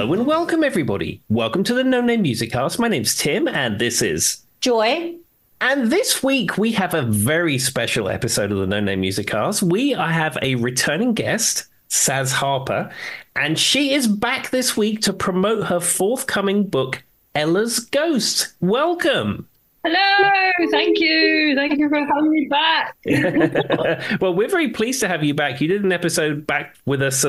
Hello and welcome, everybody. Welcome to the No Name Music Cast. My name's Tim, and this is Joy. And this week we have a very special episode of the No Name Music Cast. I have a returning guest, Saz Harper, and she is back this week to promote her forthcoming book, Ella's Ghost. Welcome. Hello, thank you. Thank you for having me back. Well, we're very pleased to have you back. You did an episode back with us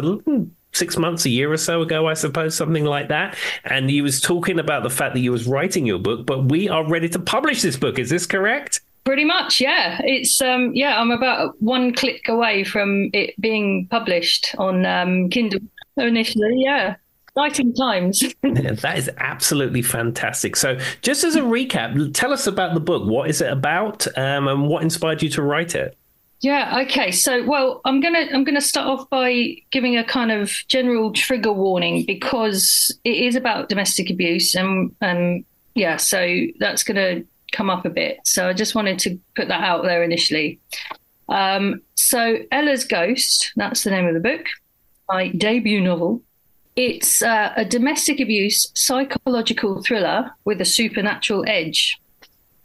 6 months, a year or so ago, I suppose, something like that. And you was talking about the fact that you was writing your book, but we are ready to publish this book. Is this correct? Pretty much, yeah. It's I'm about one click away from it being published on Kindle initially, yeah. Exciting times. That is absolutely fantastic. So just as a recap, tell us about the book. What is it about, and what inspired you to write it? Yeah, okay. So, well, I'm gonna start off by giving a kind of general trigger warning because it is about domestic abuse and yeah, so that's gonna come up a bit. So I just wanted to put that out there initially. So Ella's Ghost, that's the name of the book, my debut novel. It's a domestic abuse psychological thriller with a supernatural edge.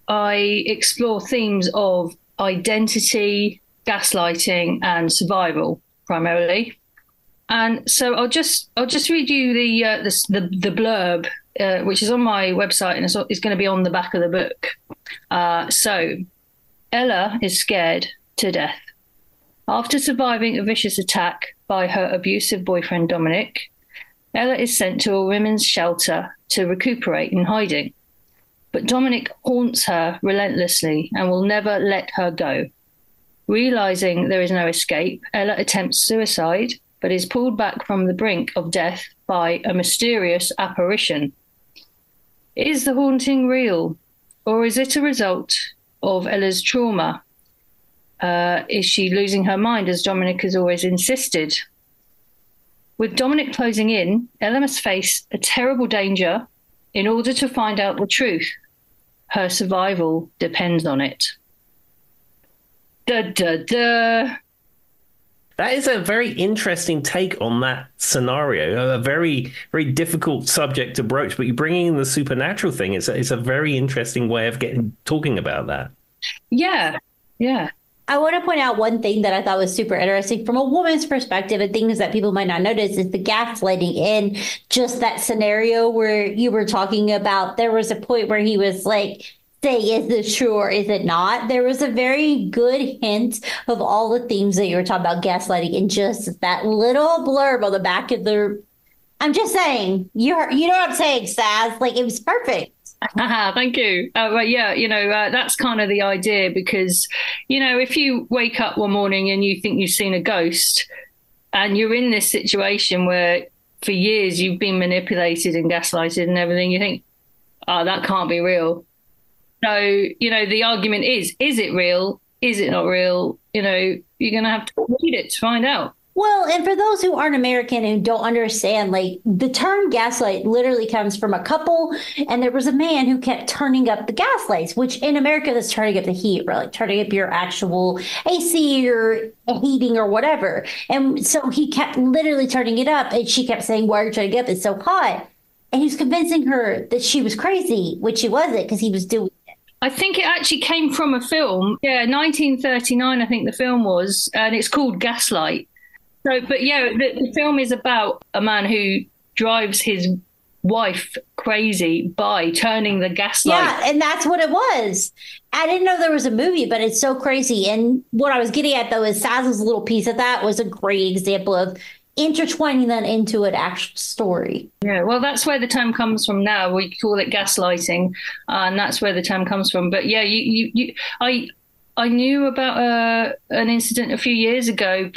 I explore themes of identity, gaslighting, and survival primarily. And so I'll just read you the blurb, which is on my website, and it's going to be on the back of the book. So Ella is scared to death. After surviving a vicious attack by her abusive boyfriend Dominic, Ella is sent to a women's shelter to recuperate in hiding. But Dominic haunts her relentlessly and will never let her go. Realizing there is no escape, Ella attempts suicide, but is pulled back from the brink of death by a mysterious apparition. Is the haunting real, or is it a result of Ella's trauma? Is she losing her mind, as Dominic has always insisted? With Dominic closing in, Ella must face a terrible danger in order to find out the truth. Her survival depends on it. Da, da, da. That is a very interesting take on that scenario. A very, very difficult subject to broach, but you're bringing in the supernatural thing. It's a very interesting way of talking about that. Yeah, yeah. I want to point out one thing that I thought was super interesting from a woman's perspective, and things that people might not notice is the gaslighting in just that scenario where you were talking about. There was a point where he was like, say, is this true or is it not? There was a very good hint of all the themes that you were talking about gaslighting in just that little blurb on the back of the. I'm just saying, you know what I'm saying, Saz? Like, it was perfect. Thank you. But yeah, that's kind of the idea because, if you wake up one morning and you think you've seen a ghost and you're in this situation where for years you've been manipulated and gaslighted and everything, you think, oh, that can't be real. So, the argument is it real? Is it not real? You're going to have to read it to find out. Well, and for those who aren't American and don't understand, like the term gaslight literally comes from a couple, and there was a man who kept turning up the gas lights, which in America that's turning up the heat, right? Like turning up your actual AC or heating or whatever. And so he kept literally turning it up, and she kept saying, "Why are you turning it up? It's so hot." And he was convincing her that she was crazy, which she wasn't, because he was doing it. I think it actually came from a film. Yeah, 1939, I think the film was, and it's called Gaslight. So, but yeah, the film is about a man who drives his wife crazy by turning the gaslight. Yeah, and that's what it was. I didn't know there was a movie, but it's so crazy. And what I was getting at, though, is Saz's little piece of that was a great example of intertwining that into an actual story. Yeah, well, that's where the term comes from now. We call it gaslighting, and that's where the term comes from. But yeah, I knew about an incident a few years ago.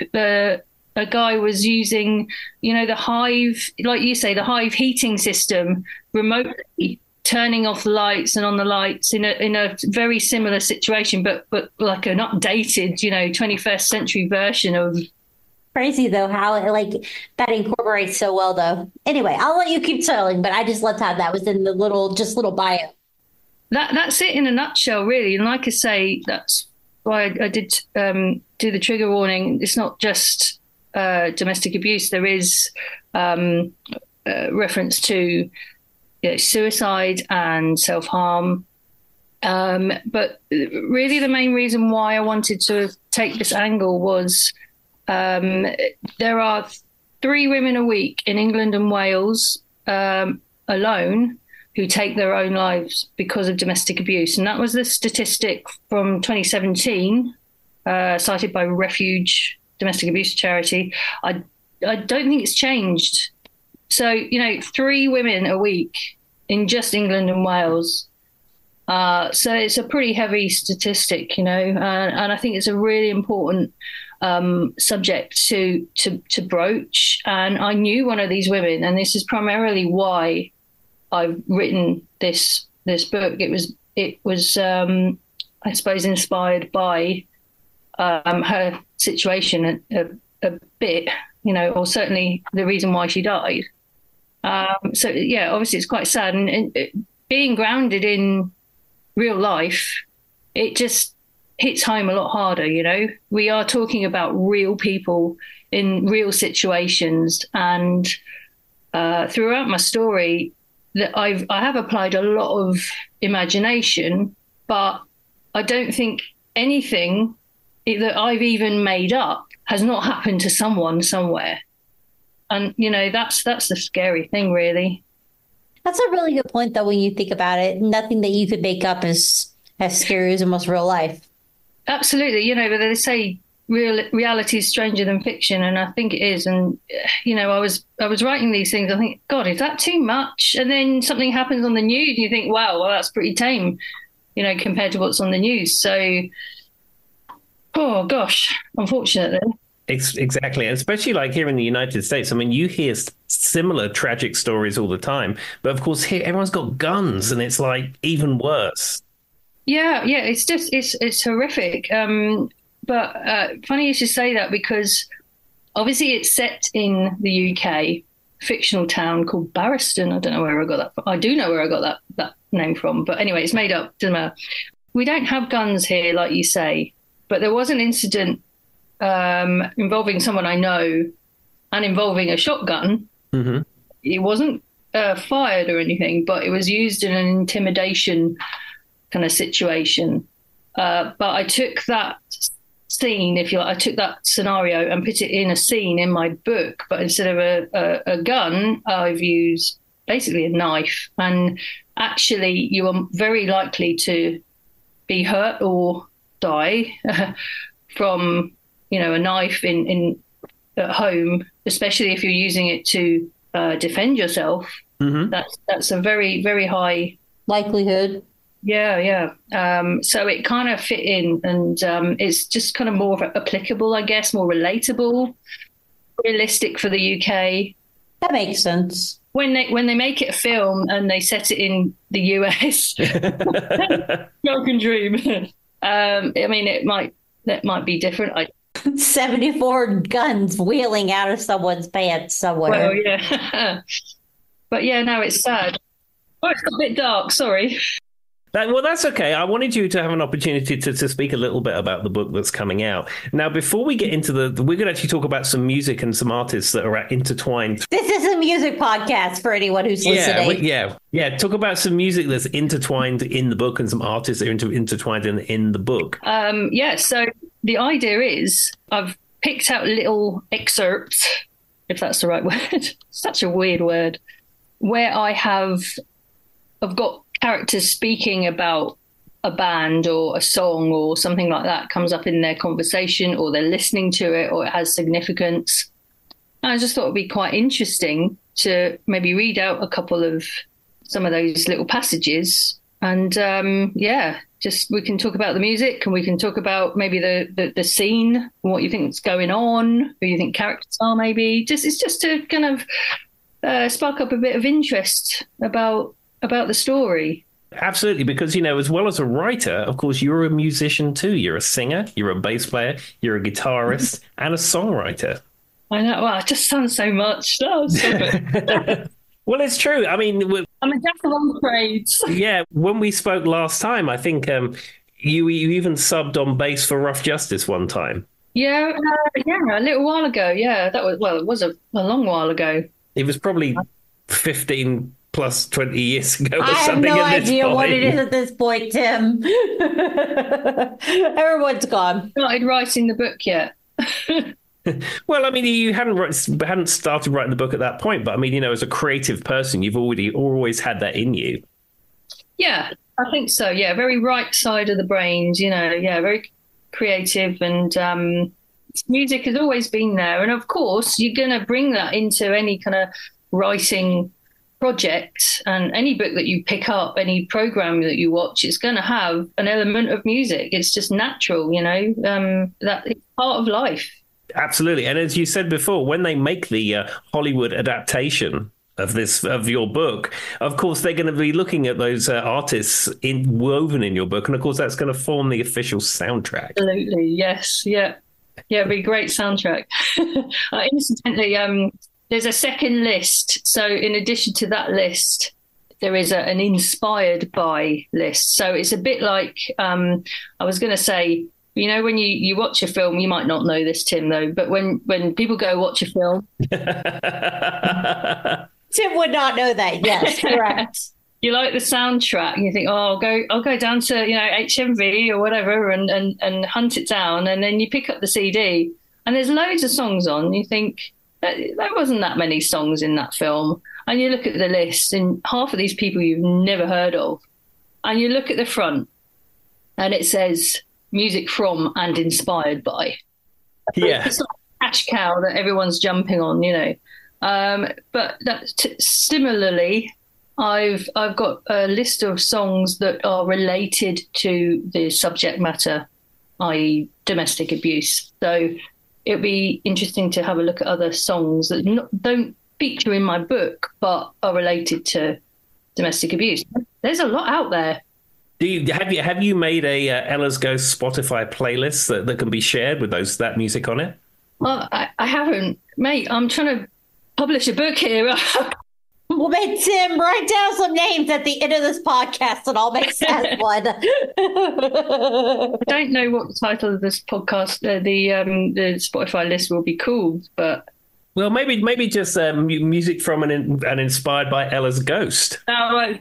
A guy was using, the hive, like you say, the hive heating system remotely, turning off the lights and on the lights in a very similar situation, but like an updated, 21st century version of. Crazy though how that incorporates so well though. Anyway, I'll let you keep telling, but I just loved how that was in the little bio. That's it in a nutshell, really. And like I say, that's why I did do the trigger warning. It's not just domestic abuse. There is reference to suicide and self-harm. But really the main reason why I wanted to take this angle was there are 3 women a week in England and Wales alone who take their own lives because of domestic abuse. And that was the statistic from 2017, cited by Refuge Domestic Abuse Charity. I don't think it's changed. So, 3 women a week in just England and Wales. So it's a pretty heavy statistic, and I think it's a really important subject to broach. And I knew one of these women, and this is primarily why I've written this book. It was I suppose inspired by her situation a bit, or certainly the reason why she died. So yeah, obviously it's quite sad, and being grounded in real life, it just hits home a lot harder. We are talking about real people in real situations, and throughout my story, that I have applied a lot of imagination, but I don't think anything that I've even made up has not happened to someone somewhere. And that's the scary thing, really. That's a really good point, though, when you think about it. Nothing that you could make up is as scary as almost real life. Absolutely. But they say reality is stranger than fiction, and I think it is. And, I was writing these things. I think, God, is that too much? And then something happens on the news and you think, wow, well, that's pretty tame, compared to what's on the news. So, oh, gosh, unfortunately. Exactly. And especially like here in the United States. I mean, you hear similar tragic stories all the time. But of course, here everyone's got guns, and it's like even worse. Yeah. It's horrific. But funny you should say that, because obviously it's set in the UK, fictional town called Barriston. I don't know where I got that from. I do know where I got that name from. But anyway, it's made up. Doesn't matter. We don't have guns here, like you say. But there was an incident involving someone I know and involving a shotgun. Mm-hmm. It wasn't fired or anything, but it was used in an intimidation kind of situation. But I took that scene, if you like, I took that scenario and put it in a scene in my book. But instead of a gun, I've used basically a knife. And actually, you are very likely to be hurt or die from a knife in at home, especially if you're using it to defend yourself. Mm-hmm. That's a very, very high likelihood. Yeah. So it kind of fit in, and it's just kind of more applicable, I guess, more relatable, realistic for the UK. That makes sense. When they make it a film and they set it in the US, American Dream. I mean, that might be different. 74 guns wheeling out of someone's pants somewhere. Well, yeah. But yeah, no, it's sad. Oh, it's a bit dark. Sorry. That's okay. I wanted you to have an opportunity to speak a little bit about the book that's coming out. Now, before we get into we're going to actually talk about some music and some artists that are intertwined. This is a music podcast for anyone who's listening. Yeah. Talk about some music that's intertwined in the book and some artists that are intertwined in the book. So the idea is I've picked out little excerpts, if that's the right word. Such a weird word, where I've got characters speaking about a band or a song or something like that comes up in their conversation, or they're listening to it, or it has significance. And I just thought it'd be quite interesting to maybe read out a couple of some of those little passages. And just we can talk about the music, and we can talk about maybe the scene, what you think is going on, who you think characters are, maybe. It's just to kind of spark up a bit of interest about the story. Absolutely, because, as well as a writer, of course, you're a musician too. You're a singer, you're a bass player, you're a guitarist, and a songwriter. I know. Well, it just sounds so much. Oh, Well, it's true. I mean, I'm a jack of all trades. Yeah, when we spoke last time, I think you even subbed on bass for Rough Justice one time. Yeah, a little while ago. Yeah, it was a long while ago. It was probably 15 plus 20 years ago or I have something no at this idea what it is point. at this point, Tim. Everyone's gone. Started writing the book yet? Well, I mean, you hadn't started writing the book at that point, but I mean, as a creative person, you've already always had that in you. Yeah, I think so. Yeah, very right side of the brains, yeah, very creative, and music has always been there. And of course, you're going to bring that into any kind of writing project, and any book that you pick up, any program that you watch, it's going to have an element of music. It's just natural, that it's part of life. Absolutely. And as you said before, when they make the Hollywood adaptation of your book, of course, they're going to be looking at those artists woven in your book. And of course, that's going to form the official soundtrack. Absolutely. Yes. Yeah. Yeah. It'd be a great soundtrack. Incidentally, there's a second list. So in addition to that list, there is an inspired by list. So it's a bit like, I was going to say, when you watch a film, you might not know this, Tim, though, but when people go watch a film. Tim would not know that. Yes, correct. You like the soundtrack and you think, oh, I'll go down to, HMV or whatever and hunt it down. And then you pick up the CD and there's loads of songs on. You think, there wasn't that many songs in that film. And you look at the list and half of these people you've never heard of. And you look at the front and it says music from and inspired by. Yeah. It's like a cash cow that everyone's jumping on, but similarly, I've got a list of songs that are related to the subject matter, i.e. domestic abuse. So it'll be interesting to have a look at other songs that don't feature in my book, but are related to domestic abuse. There's a lot out there. Have you made a Ella's Ghost Spotify playlist that can be shared with that music on it? Well, I haven't, mate. I'm trying to publish a book here. We'll make Tim write down some names at the end of this podcast, and I'll make Saz one. I don't know what the title of this podcast, the Spotify list will be called, but. Well, maybe just music from and inspired by Ella's Ghost. Oh,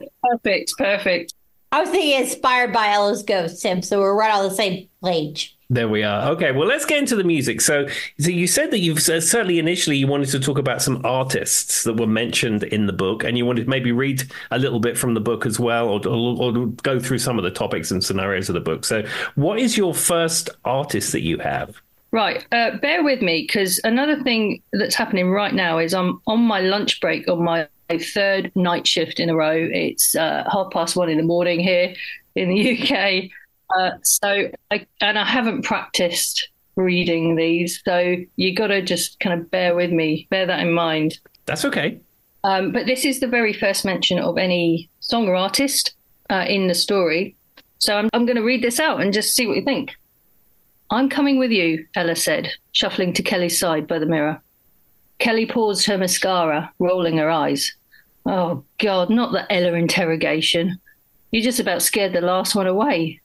perfect. I was thinking inspired by Ella's Ghost, Tim, so we're right on the same page. There we are. Okay, well, let's get into the music. So you said that you've certainly initially you wanted to talk about some artists that were mentioned in the book, and you wanted to maybe read a little bit from the book as well, or go through some of the topics and scenarios of the book. So what is your first artist that you have? Right. Bear with me, because another thing that's happening right now is I'm on my lunch break on my third night shift in a row. It's 1:30 in the morning here in the UK. So I haven't practiced reading these. So you got to just kind of bear with me. Bear that in mind. That's okay. But this is the very first mention of any song or artist in the story. So I'm going to read this out and just see what you think. "I'm coming with you," Ella said, shuffling to Kelly's side by the mirror. Kelly paused her mascara, rolling her eyes. Oh, God, not the Ella interrogation. You just about scared the last one away.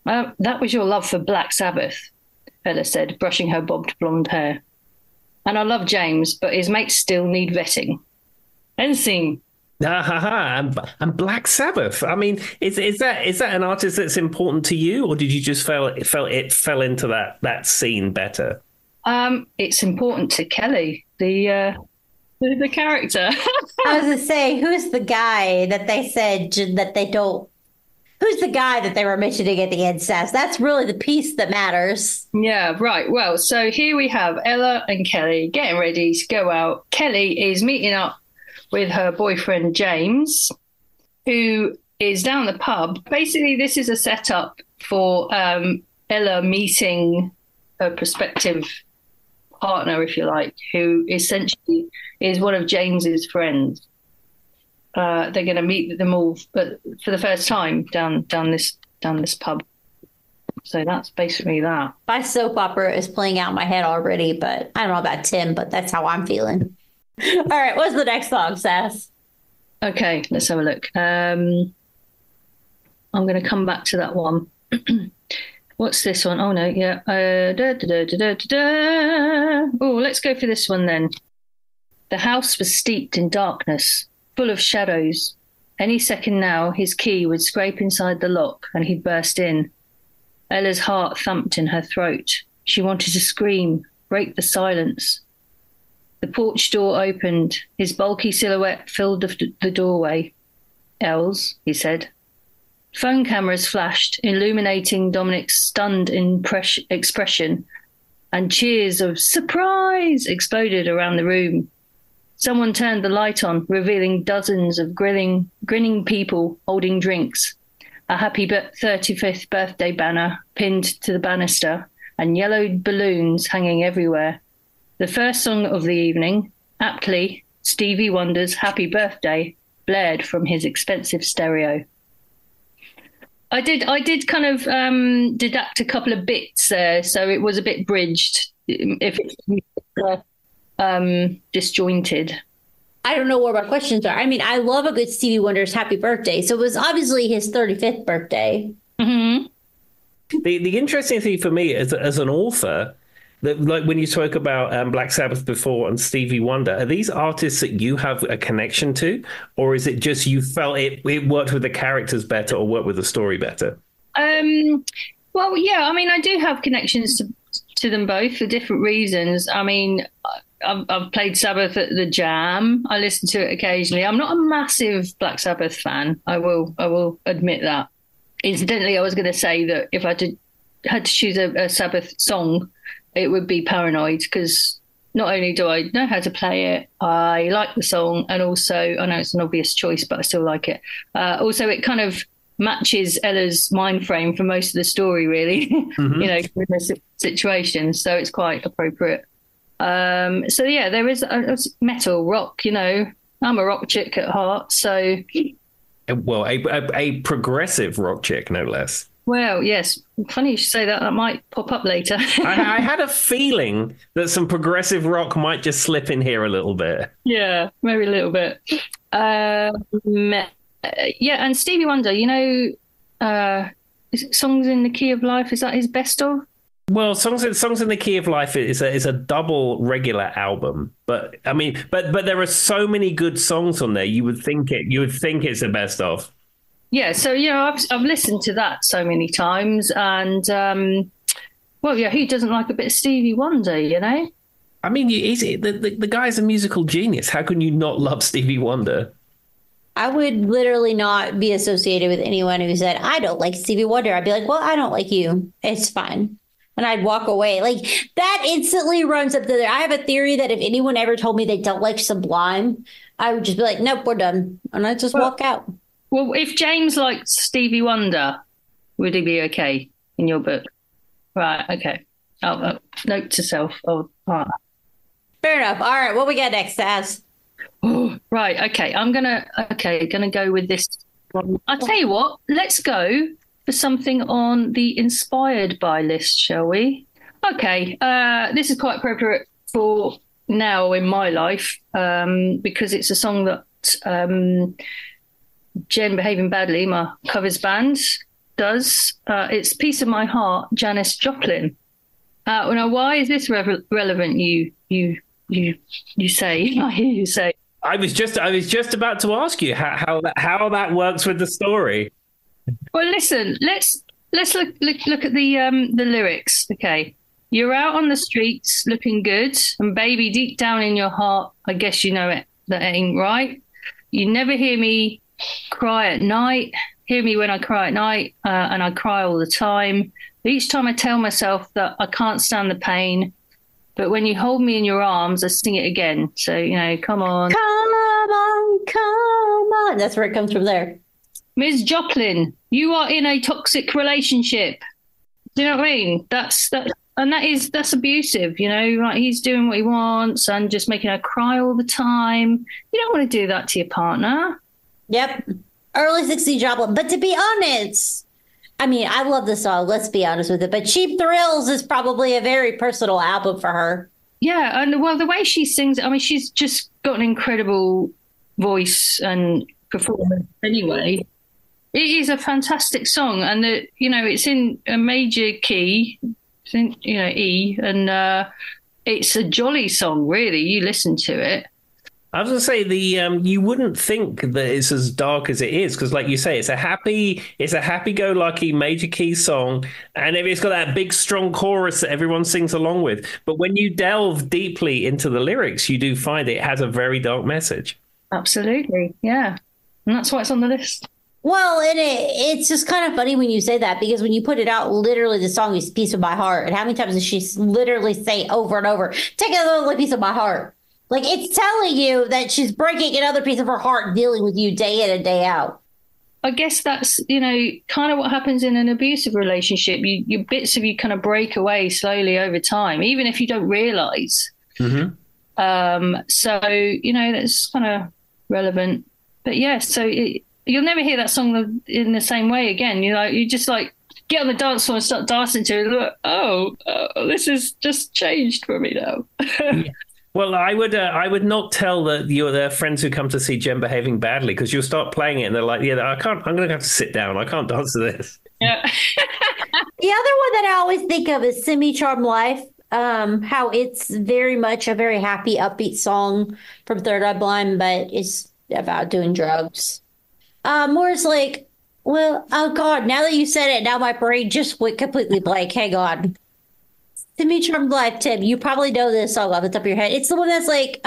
That was your love for Black Sabbath, Ella said, brushing her bobbed blonde hair. And I love James, but his mates still need vetting. End scene. And Black Sabbath. I mean, is that an artist that's important to you, or did you just feel it fell into that scene better? It's important to Kelly, the character. I was going to say, who's the guy that they said that they don't? Who's the guy that they were mentioning at the end, Saz? That's really the piece that matters. Yeah, right. Well, so here we have Ella and Kelly getting ready to go out. Kelly is meeting up with her boyfriend, James, who is down the pub. Basically, this is a setup for Ella meeting her prospective partner, if you like, who essentially is one of James's friends. They're going to meet them all for the first time down this pub. So that's basically that. My soap opera is playing out in my head already, but I don't know about Tim, but that's how I'm feeling. All right, what's the next song, Saz? Okay, let's have a look. I'm going to come back to that one. What's this one? Oh, no, yeah. Oh, let's go for this one then. The house was steeped in darkness, full of shadows. Any second now, his key would scrape inside the lock and he'd burst in. Ella's heart thumped in her throat. She wanted to scream, break the silence. The porch door opened. His bulky silhouette filled the doorway. Els, he said. Phone cameras flashed, illuminating Dominic's stunned expression, and cheers of surprise exploded around the room. Someone turned the light on, revealing dozens of grinning people holding drinks, a happy 35th birthday banner pinned to the banister, and yellowed balloons hanging everywhere. The first song of the evening, aptly Stevie Wonder's Happy Birthday, blared from his expensive stereo. I did kind of deduct a couple of bits there, so it was a bit bridged, if it's disjointed. I don't know where my questions are. I mean, I love a good Stevie Wonder's Happy Birthday. So it was obviously his 35th birthday. Mm-hmm. The interesting thing for me as an author, that like when you spoke about Black Sabbath before and Stevie Wonder, are these artists that you have a connection to, or is it just you felt it worked with the characters better or worked with the story better? Well, yeah, I mean, I do have connections to them both for different reasons. I mean, I've played Sabbath at the Jam. I listen to it occasionally. I'm not a massive Black Sabbath fan. I will admit that. Incidentally, I was going to say that if I had to choose a Sabbath song, it would be Paranoid, because not only do I know how to play it, I like the song, and also, I know it's an obvious choice, but I still like it. Also, it kind of matches Ella's mind frame for most of the story, really, Mm-hmm. in the situation. So it's quite appropriate. So yeah, there is a metal rock, I'm a rock chick at heart. So, well, a progressive rock chick, no less. Well, yes. Funny you should say that. That might pop up later. I had a feeling that some progressive rock might just slip in here a little bit. Yeah, maybe a little bit. Yeah, and Stevie Wonder, Songs in the Key of Life, is that his best of? Well, songs in the Key of Life is a double regular album, but I mean, but there are so many good songs on there. You would think it's the best of. Yeah, so I've listened to that so many times, and well, yeah, who doesn't like a bit of Stevie Wonder? I mean, the guy's a musical genius. How can you not love Stevie Wonder? I would literally not be associated with anyone who said, I don't like Stevie Wonder. I'd be like, well, I don't like you. It's fine. And I'd walk away. Like, that instantly runs up to there. I have a theory that if anyone ever told me they don't like Sublime, I would just be like, nope, we're done. And I'd just walk out. Well, if James liked Stevie Wonder, would he be okay in your book? Right, okay. I'll note to self. Fair enough. All right, what we got next, Saz? Oh, right, okay. Gonna go with this one. I'll tell you what, let's go for something on the inspired by list, shall we? Okay, this is quite appropriate for now in my life, because it's a song that Jen Behaving Badly, my covers band, does. It's Piece of My Heart, Janis Joplin. Now, why is this relevant? You say. I hear you say. I was just about to ask you how that works with the story. Well, listen. Let's look at the lyrics. Okay, you're out on the streets looking good, and baby, deep down in your heart, I guess you know it. That ain't right. You never hear me cry at night. Hear me when I cry at night, and I cry all the time. Each time I tell myself that I can't stand the pain, but when you hold me in your arms, I sing it again. So, come on. Come on, come on. That's where it comes from there. Ms. Joplin, you are in a toxic relationship. Do you know what I mean? That's abusive, like he's doing what he wants and just making her cry all the time. You don't want to do that to your partner. Yep. Early 60s Joplin. But to be honest, I mean, I love the song. Let's be honest with it. But Cheap Thrills is probably a very personal album for her. Yeah. And well, the way she sings, I mean, she's just got an incredible voice and performance anyway. It is a fantastic song. And, it's in a major key, it's in, E, and it's a jolly song, really. You listen to it. I was gonna say the you wouldn't think that it's as dark as it is because, like you say, it's a happy-go-lucky major key song, and it's got that big strong chorus that everyone sings along with. But when you delve deeply into the lyrics, you do find it has a very dark message. Absolutely, yeah, and that's why it's on the list. Well, and it's just kind of funny when you say that because when you put it out, literally the song is "Piece of My Heart." And how many times does she literally say over and over, "Take another piece of my heart"? Like it's telling you that she's breaking another piece of her heart, dealing with you day in and day out. I guess that's, kind of what happens in an abusive relationship. You bits of you kind of break away slowly over time, even if you don't realize. Mm-hmm. So, that's kind of relevant. But yeah, you'll never hear that song in the same way again. You just like get on the dance floor and start dancing to it. Look, this has just changed for me now. Yeah. Well, I would not tell the friends who come to see Jen behaving badly because you'll start playing it and they're like, yeah, I can't. I'm going to have to sit down. I can't dance to this. Yeah. The other one that I always think of is "Semi Charmed Life." How it's very much a very happy, upbeat song from Third Eye Blind, but it's about doing drugs. More it's like, well, oh God, now that you said it, now my brain just went completely blank. Hang on. "Semi Charmed Life," Tim. You probably know this song off the top of your head. It's the one that's like,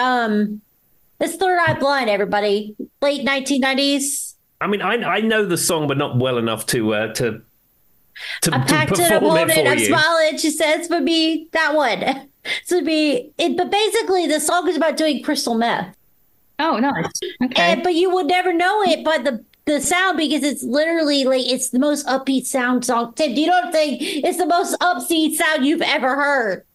it's Third Eye Blind, everybody. Late 1990s. I mean, I know the song, but not well enough I'm to packed and I'm perform it holding, for I'm you. smiling. She says for me, that one. So be it, but basically the song is about doing crystal meth. Oh, nice. Okay. But you would never know it by the sound because it's literally like it's the most upbeat sound song. Tim, do you know what I'm saying? It's the most upbeat sound you've ever heard.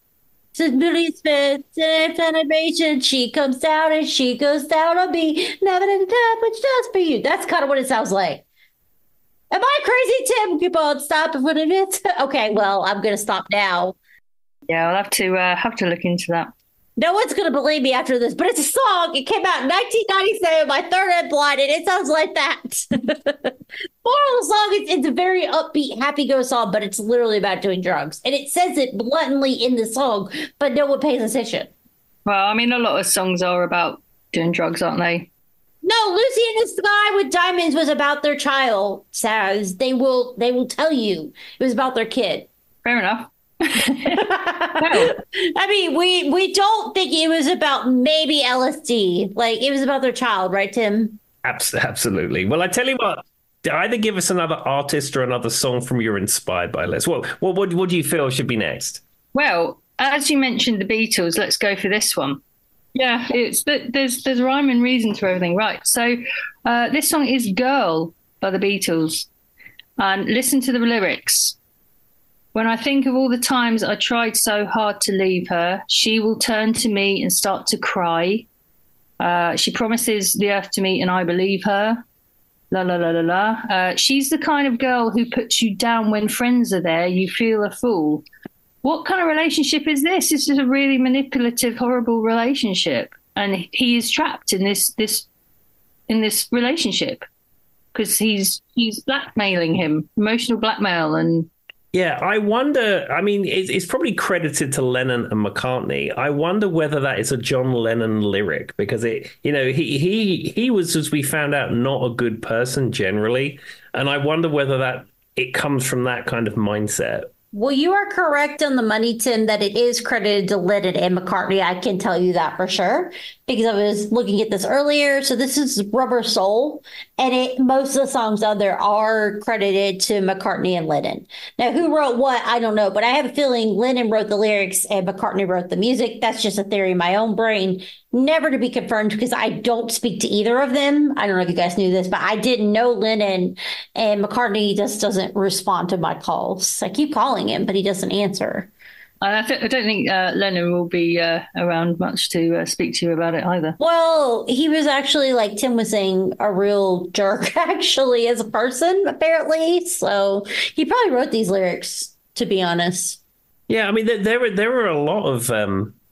So Billy Smith, celebration, she comes down and she goes down on me. Never in the time, but just for you. That's kind of what it sounds like. Am I crazy, Tim? Keep on stopping for a minute. Okay, well, I'm gonna stop now. Yeah, I'll have to look into that. No one's going to believe me after this, but it's a song. It came out in 1997 by Third Eye Blind, and it sounds like that. Moral of the song, it's a very upbeat, happy-go song, but it's literally about doing drugs. And it says it bluntly in the song, but no one pays attention. Well, I mean, a lot of songs are about doing drugs, aren't they? No, Lucy in the Sky with Diamonds was about their child, Saz. They will tell you it was about their kid. Fair enough. I mean, we don't think it was about maybe LSD. Like it was about their child, right, Tim? Absolutely. Well, I tell you what, either give us another artist or another song from your Inspired by list. What do you feel should be next? Well, as you mentioned, the Beatles. Let's go for this one. Yeah, there's rhyme and reason to everything, right? So this song is "Girl" by the Beatles, and listen to the lyrics. When I think of all the times I tried so hard to leave her, she will turn to me and start to cry. She promises the earth to me and I believe her. La, la, la, la, la. She's the kind of girl who puts you down when friends are there. You feel a fool. What kind of relationship is this? This is a really manipulative, horrible relationship. And he is trapped in this relationship because he's blackmailing him, emotional blackmail. And yeah, I wonder. I mean, it's probably credited to Lennon and McCartney. I wonder whether that is a John Lennon lyric because he was, as we found out, not a good person generally, and I wonder whether that it comes from that kind of mindset. Well, you are correct on the money, Tim, that it is credited to Lennon and McCartney. I can tell you that for sure because I was looking at this earlier. So this is Rubber Soul, and most of the songs on there are credited to McCartney and Lennon. Now, who wrote what? I don't know, but I have a feeling Lennon wrote the lyrics and McCartney wrote the music. That's just a theory in my own brain, never to be confirmed because I don't speak to either of them. I don't know if you guys knew this, but I didn't know Lennon, and McCartney just doesn't respond to my calls. I keep calling him, but he doesn't answer. I don't think Lennon will be around much to speak to you about it either. Well, he was actually, like Tim was saying, a real jerk, actually, as a person, apparently. So he probably wrote these lyrics, to be honest. Yeah, I mean, there were a lot of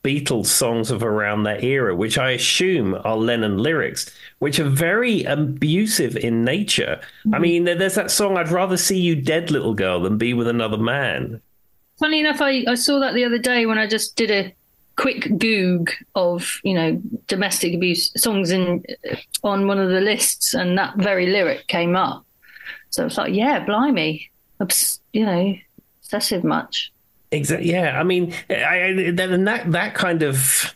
Beatles songs of around that era, which I assume are Lennon lyrics, which are very abusive in nature. Mm-hmm. I mean, there's that song, "I'd rather see you dead, little girl, than be with another man." Funny enough, I saw that the other day when I just did quick Goog of, domestic abuse songs on one of the lists, and that very lyric came up. So it's like, yeah, blimey, obsessive much. Exactly. Yeah. I mean, that kind of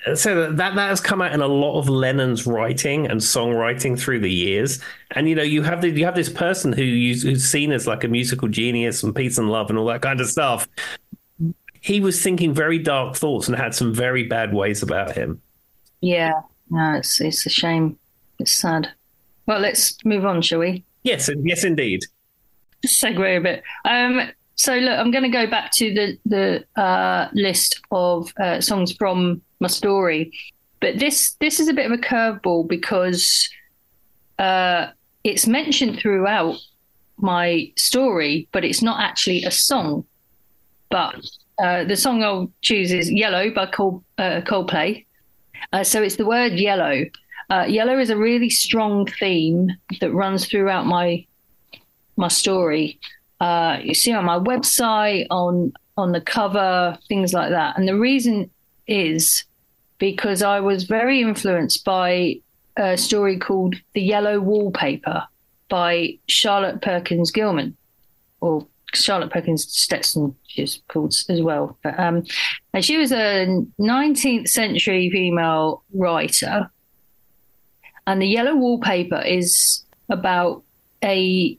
that has come out in a lot of Lennon's writing and songwriting through the years. And you have this person who's seen as like a musical genius and peace and love and all that kind of stuff. He was thinking very dark thoughts and had some very bad ways about him. Yeah. No, it's a shame. It's sad. Well, let's move on, shall we? Yes, indeed. Just segue a bit. So look, I'm going to go back to the list of songs from my story, but this is a bit of a curveball because it's mentioned throughout my story, but it's not actually a song. But the song I'll choose is "Yellow" by Coldplay. So it's the word yellow. Yellow is a really strong theme that runs throughout my story. You see on my website, on the cover, things like that. And the reason is because I was very influenced by a story called The Yellow Wallpaper by Charlotte Perkins Gilman, or Charlotte Perkins Stetson, she's called as well. But, and she was a 19th century female writer. And The Yellow Wallpaper is about a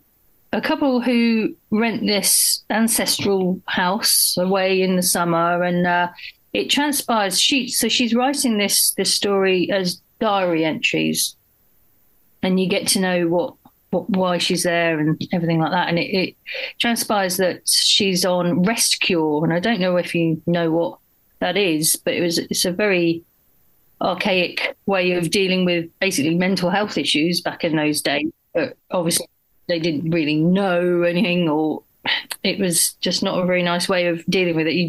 couple who rent this ancestral house away in the summer, and it transpires. She's writing this story as diary entries, and you get to know why she's there and everything like that. And it transpires that she's on rest cure, and I don't know if you know what that is, but it's a very archaic way of dealing with basically mental health issues back in those days. But obviously they didn't really know anything, or it was just not a very nice way of dealing with it. You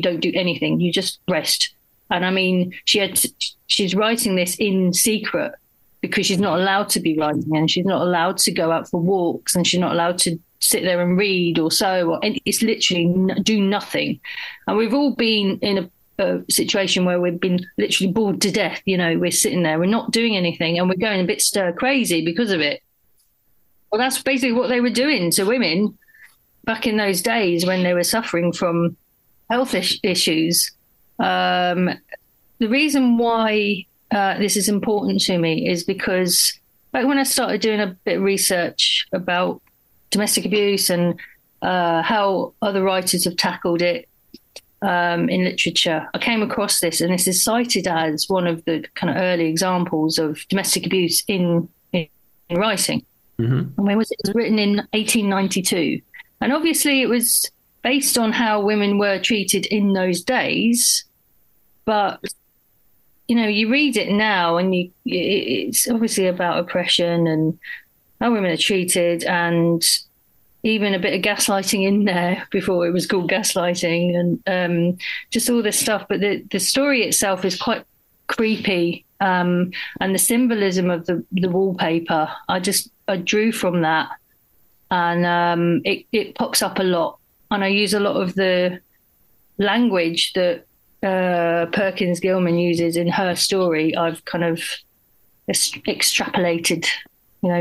don't do anything. You just rest. And I mean, she's writing this in secret because she's not allowed to be writing, and she's not allowed to go out for walks, and she's not allowed to sit there and read or sew. And it's literally do nothing. And we've all been in a situation where we've been literally bored to death. We're sitting there, we're not doing anything, and we're going a bit stir crazy because of it. Well, that's basically what they were doing to women back in those days when they were suffering from health issues. The reason why this is important to me is because back when I started doing a bit of research about domestic abuse and how other writers have tackled it in literature, I came across this, and this is cited as one of the kind of early examples of domestic abuse in writing. Mm-hmm. And when was it? It was written in 1892. And obviously it was based on how women were treated in those days. But, you read it now, and it's obviously about oppression and how women are treated, and even a bit of gaslighting in there before it was called gaslighting, and just all this stuff. But the story itself is quite creepy. And the symbolism of the wallpaper, I drew from that, and it pops up a lot. And I use a lot of the language that Perkins Gilman uses in her story. I've kind of extrapolated,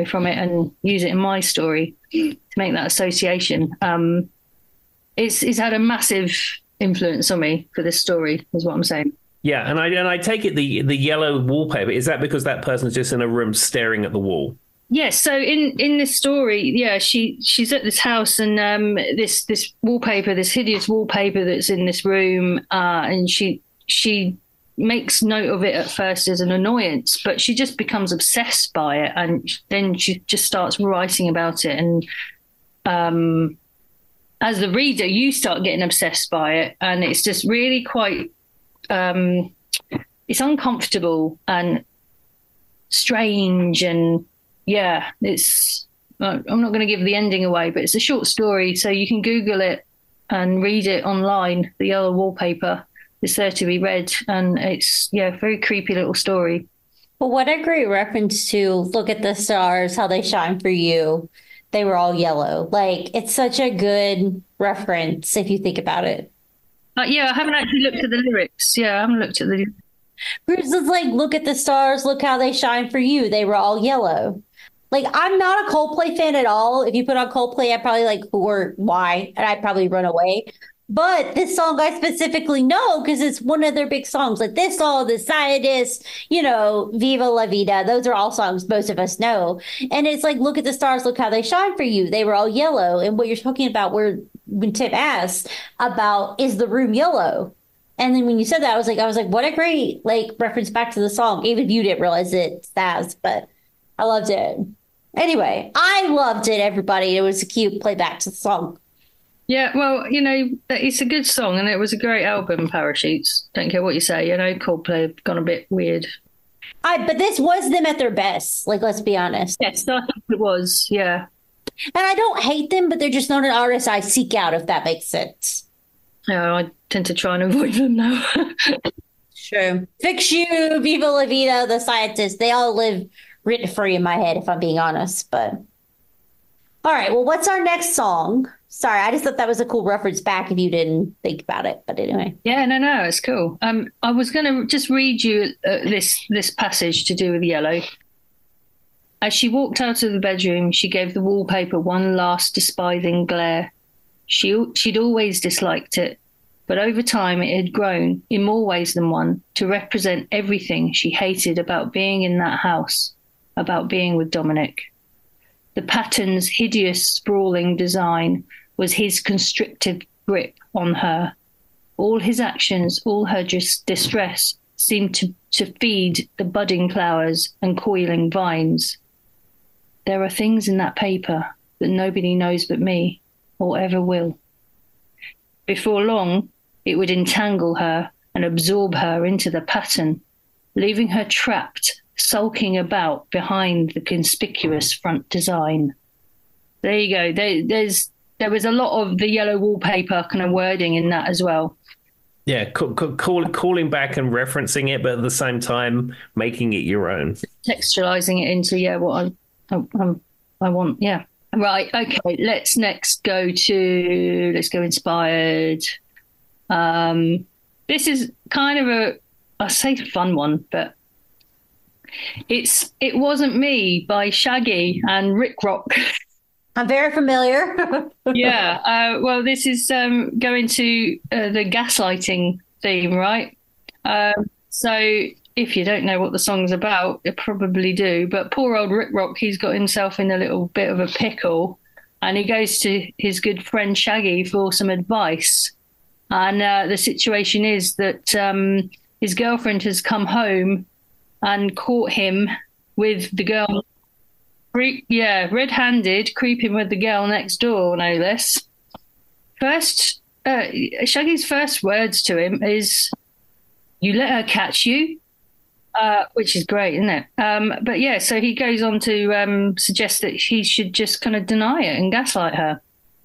from it and use it in my story to make that association. It's had a massive influence on me for this story, is what I'm saying. Yeah, and I take it the yellow wallpaper, is that because that person's just in a room staring at the wall? Yes. So in this story, yeah, she's at this house, and this wallpaper, this hideous wallpaper that's in this room, and she makes note of it at first as an annoyance, but she just becomes obsessed by it, and then she just starts writing about it. And as the reader, you start getting obsessed by it, and it's just really quite it's uncomfortable and strange, and yeah, I'm not going to give the ending away, but it's a short story, so you can Google it and read it online. The Yellow Wallpaper is there to be read, and it's a very creepy little story. Well, what a great reference to look at the stars, how they shine for you. They were all yellow. Like, it's such a good reference if you think about it. Yeah, I haven't actually looked at the lyrics. Yeah, I haven't looked at the. Bruce is like, look at the stars, look how they shine for you. They were all yellow. Like, I'm not a Coldplay fan at all. If you put on Coldplay, I'd probably like, who or why, and I'd probably run away. But this song I specifically know because it's one of their big songs. Like this song, The Scientist, Viva La Vida. Those are all songs most of us know. And it's like, look at the stars, look how they shine for you. They were all yellow. And what you're talking about, when Tim asked about, is the room yellow? And then when you said that, I was like, what a great like reference back to the song. Even if you didn't realize it, Saz, but I loved it. Anyway, I loved it, everybody. It was a cute playback to the song. Yeah, well, it's a good song and it was a great album, Parachutes. Don't care what you say. Coldplay have gone a bit weird. But this was them at their best. Like, let's be honest. Yes, I think it was. Yeah. And I don't hate them, but they're just not an artist I seek out, if that makes sense. Yeah, I tend to try and avoid them now. Sure. Fix You, Viva La Vida, The Scientist, they all live written free in my head, if I'm being honest. But all right, well, what's our next song? Sorry, I just thought that was a cool reference back if you didn't think about it. But anyway. Yeah, no, it's cool. I was going to just read you this passage to do with yellow. As she walked out of the bedroom, she gave the wallpaper one last despising glare. She'd always disliked it, but over time it had grown, in more ways than one, to represent everything she hated about being in that house, about being with Dominic. The pattern's hideous, sprawling design was his constrictive grip on her. All his actions, all her distress, seemed to feed the budding flowers and coiling vines. There are things in that paper that nobody knows but me, or ever will. Before long, it would entangle her and absorb her into the pattern, leaving her trapped, sulking about behind the conspicuous front design. There you go. There was a lot of the yellow wallpaper kind of wording in that as well. Yeah, calling back and referencing it, but at the same time making it your own. Textualizing it into, what I want, yeah. Right, okay, let's go inspired. This is kind of I say fun one, but It Wasn't Me by Shaggy and Rick Rock. I'm very familiar. Yeah. Well, this is going to the gaslighting theme, right? So if you don't know what the song's about, you probably do. But poor old Rick Rock, he's got himself in a little bit of a pickle, and he goes to his good friend Shaggy for some advice. And the situation is that his girlfriend has come home and caught him with the girl. Red-handed, creeping with the girl next door, no less. Shaggy's first words to him is, "You let her catch you," which is great, isn't it? But yeah, so he goes on to suggest that he should just kind of deny it and gaslight her.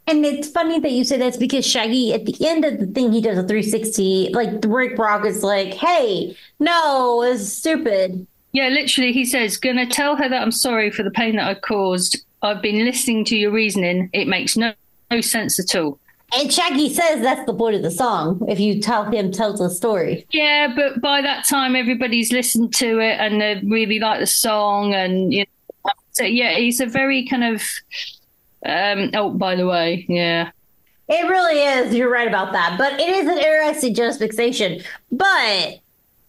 And it's funny that you say that's because Shaggy, at the end of the thing, he does a 360. Like, Rick Rock is like, hey, no, it's stupid. Yeah, literally, he says, "Gonna tell her that I'm sorry for the pain that I caused. I've been listening to your reasoning. It makes no sense at all." And Shaggy says that's the point of the song. If you tell the story. Yeah, but by that time, everybody's listened to it and they really like the song. And, so yeah, he's a very kind of, oh, by the way, yeah. It really is. You're right about that. But it is an interesting justification. But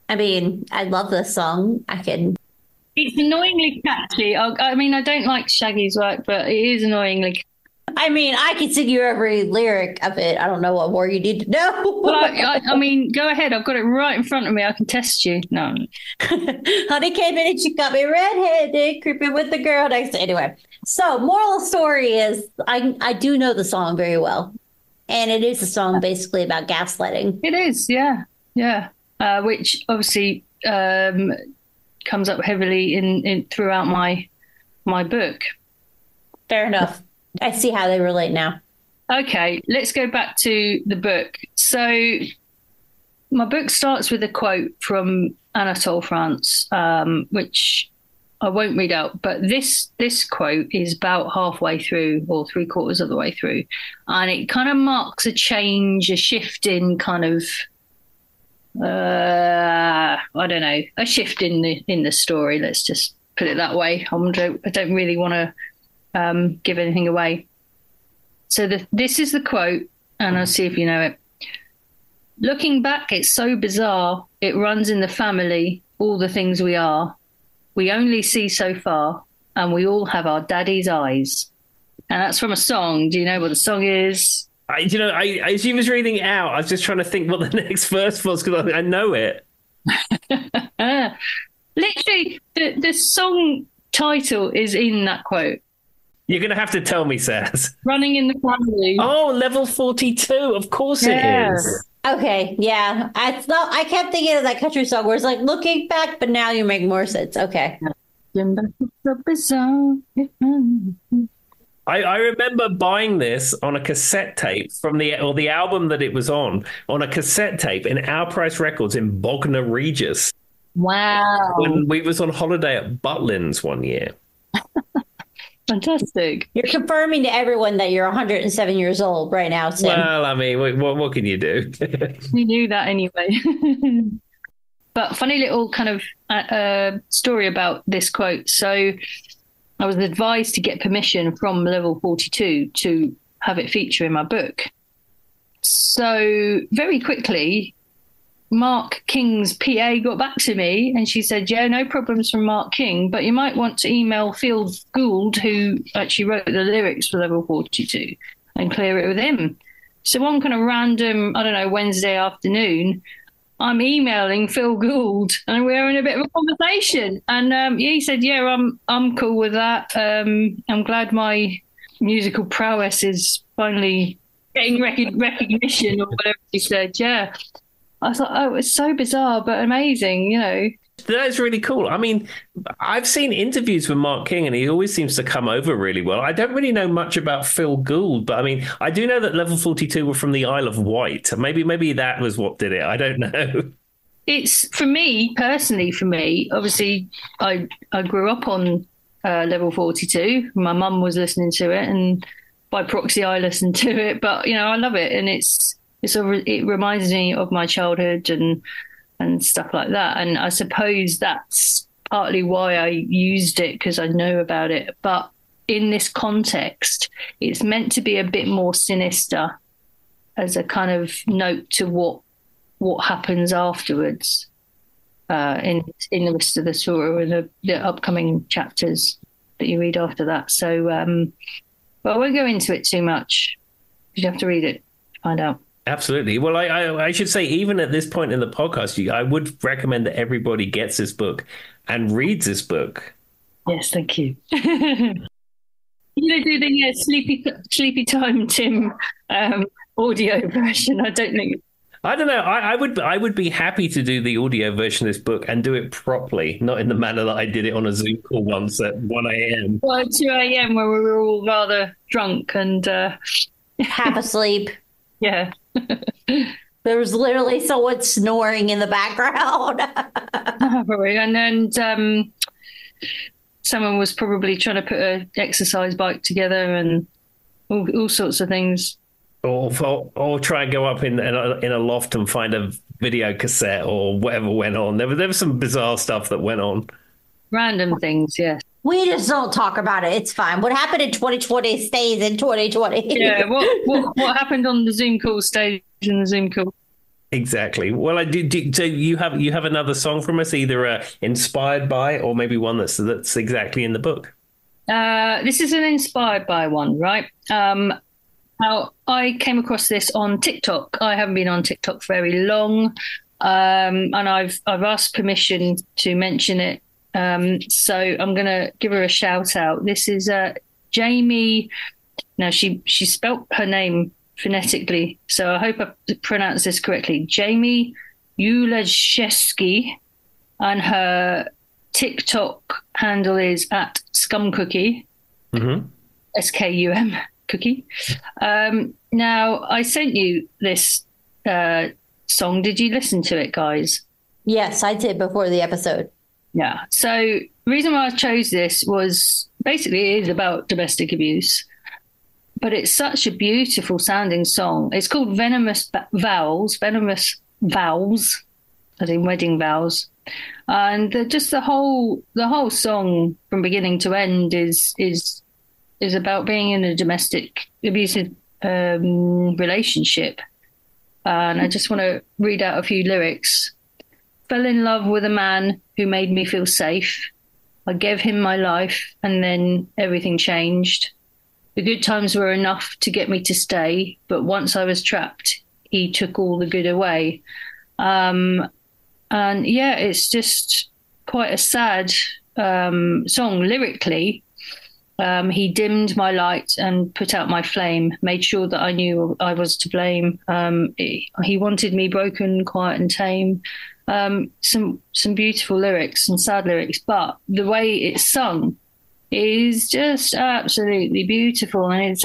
I mean, I love this song. It's annoyingly catchy. I mean, I don't like Shaggy's work, but it is annoyingly catchy. I mean, I can sing you every lyric of it. I don't know what more you need to know. Well, I mean, go ahead. I've got it right in front of me. I can test you. No. Honey came in and she got me red-handed, creeping with the girl next to. Anyway, so moral of the story is I do know the song very well. And it is a song basically about gaslighting. It is, yeah. Yeah. Which obviously comes up heavily in throughout my book. Fair enough. I see how they relate now. Okay, let's go back to the book. So my book starts with a quote from Anatole France, which I won't read out, but this quote is about halfway through or three quarters of the way through, and it kind of marks a change, a shift in kind of I don't know, a shift in the story. Let's just put it that way. I don't really want to give anything away. So this is the quote, and I'll see if you know it. Looking back, it's so bizarre. It runs in the family, all the things we are. We only see so far, and we all have our daddy's eyes. And that's from a song. Do you know what the song is? As she was reading it out, I was just trying to think what the next verse was because I know it. Literally, the song title is in that quote. You're going to have to tell me, Saz. Running in the family. Oh, level 42. Of course it is. Okay, yeah. I kept thinking of that country song where it's like looking back, but now you make more sense. Okay. I remember buying this on a cassette tape from the album that it was on a cassette tape in Our Price Records in Bognor Regis. Wow. When we was on holiday at Butlins one year. Fantastic. You're confirming to everyone that you're 107 years old right now, Tim. Well, I mean, what can you do? You knew that anyway. But funny little kind of story about this quote. So I was advised to get permission from Level 42 to have it feature in my book. So very quickly, Mark King's PA got back to me and she said, yeah, no problems from Mark King, but you might want to email Phil Gould, who actually wrote the lyrics for Level 42, and clear it with him. So one kind of random, I don't know, Wednesday afternoon, I'm emailing Phil Gould and we're in a bit of a conversation. And he said, yeah, I'm cool with that. I'm glad my musical prowess is finally getting recognition or whatever he said. Yeah. I thought, oh, it's so bizarre, but amazing, you know. That is really cool. I mean, I've seen interviews with Mark King and he always seems to come over really well. I don't really know much about Phil Gould, but I mean, I do know that Level 42 were from the Isle of Wight. Maybe that was what did it. I don't know. It's for me, obviously, I grew up on Level 42. My mum was listening to it and by proxy I listened to it, but, you know, I love it. And it reminds me of my childhood and stuff like that. And I suppose that's partly why I used it, because I know about it. But in this context, it's meant to be a bit more sinister as a kind of note to what happens afterwards in the rest of the story or the upcoming chapters that you read after that. So, but I won't go into it too much. You have to read it to find out. Absolutely. Well, I should say, even at this point in the podcast, I would recommend that everybody gets this book and reads this book. Yes, thank you. You're going to do the sleepy time, Tim, audio version. I don't know. I would be happy to do the audio version of this book and do it properly, not in the manner that I did it on a Zoom call once at 1 a.m. Well, 2 a.m. where we were all rather drunk and half asleep. Yeah. There was literally someone snoring in the background. And then someone was probably trying to put an exercise bike together and all sorts of things. Or try and go up in a loft and find a video cassette or whatever went on. There was some bizarre stuff that went on. Random things, yes. We just don't talk about it. It's fine. What happened in 2020 stays in 2020. Yeah, what happened on the Zoom call stays in the Zoom call. Exactly. Well, I do. So you have another song from us, either inspired by or maybe one that's exactly in the book. This is an inspired by one, right? Now, I came across this on TikTok. I haven't been on TikTok very long, and I've asked permission to mention it. So I'm going to give her a shout out. This is Jamie. Now, she spelt her name phonetically, so I hope I pronounced this correctly. Jamie Ulaszewski, and her TikTok handle is at ScumCookie, SKUM cookie. Now, I sent you this song. Did you listen to it, guys? Yes, I did before the episode. Yeah. So the reason why I chose this was basically it is about domestic abuse, but it's such a beautiful sounding song. It's called Venomous Vows, as in wedding vows. And just the whole song from beginning to end is about being in a domestic abusive relationship. And I just want to read out a few lyrics. Fell in love with a man who made me feel safe. I gave him my life and then everything changed. The good times were enough to get me to stay, but once I was trapped, he took all the good away. And yeah, it's just quite a sad song lyrically. He dimmed my light and put out my flame, made sure that I knew I was to blame. He wanted me broken, quiet, and tame. Some beautiful lyrics and sad lyrics, but the way it's sung is just absolutely beautiful, and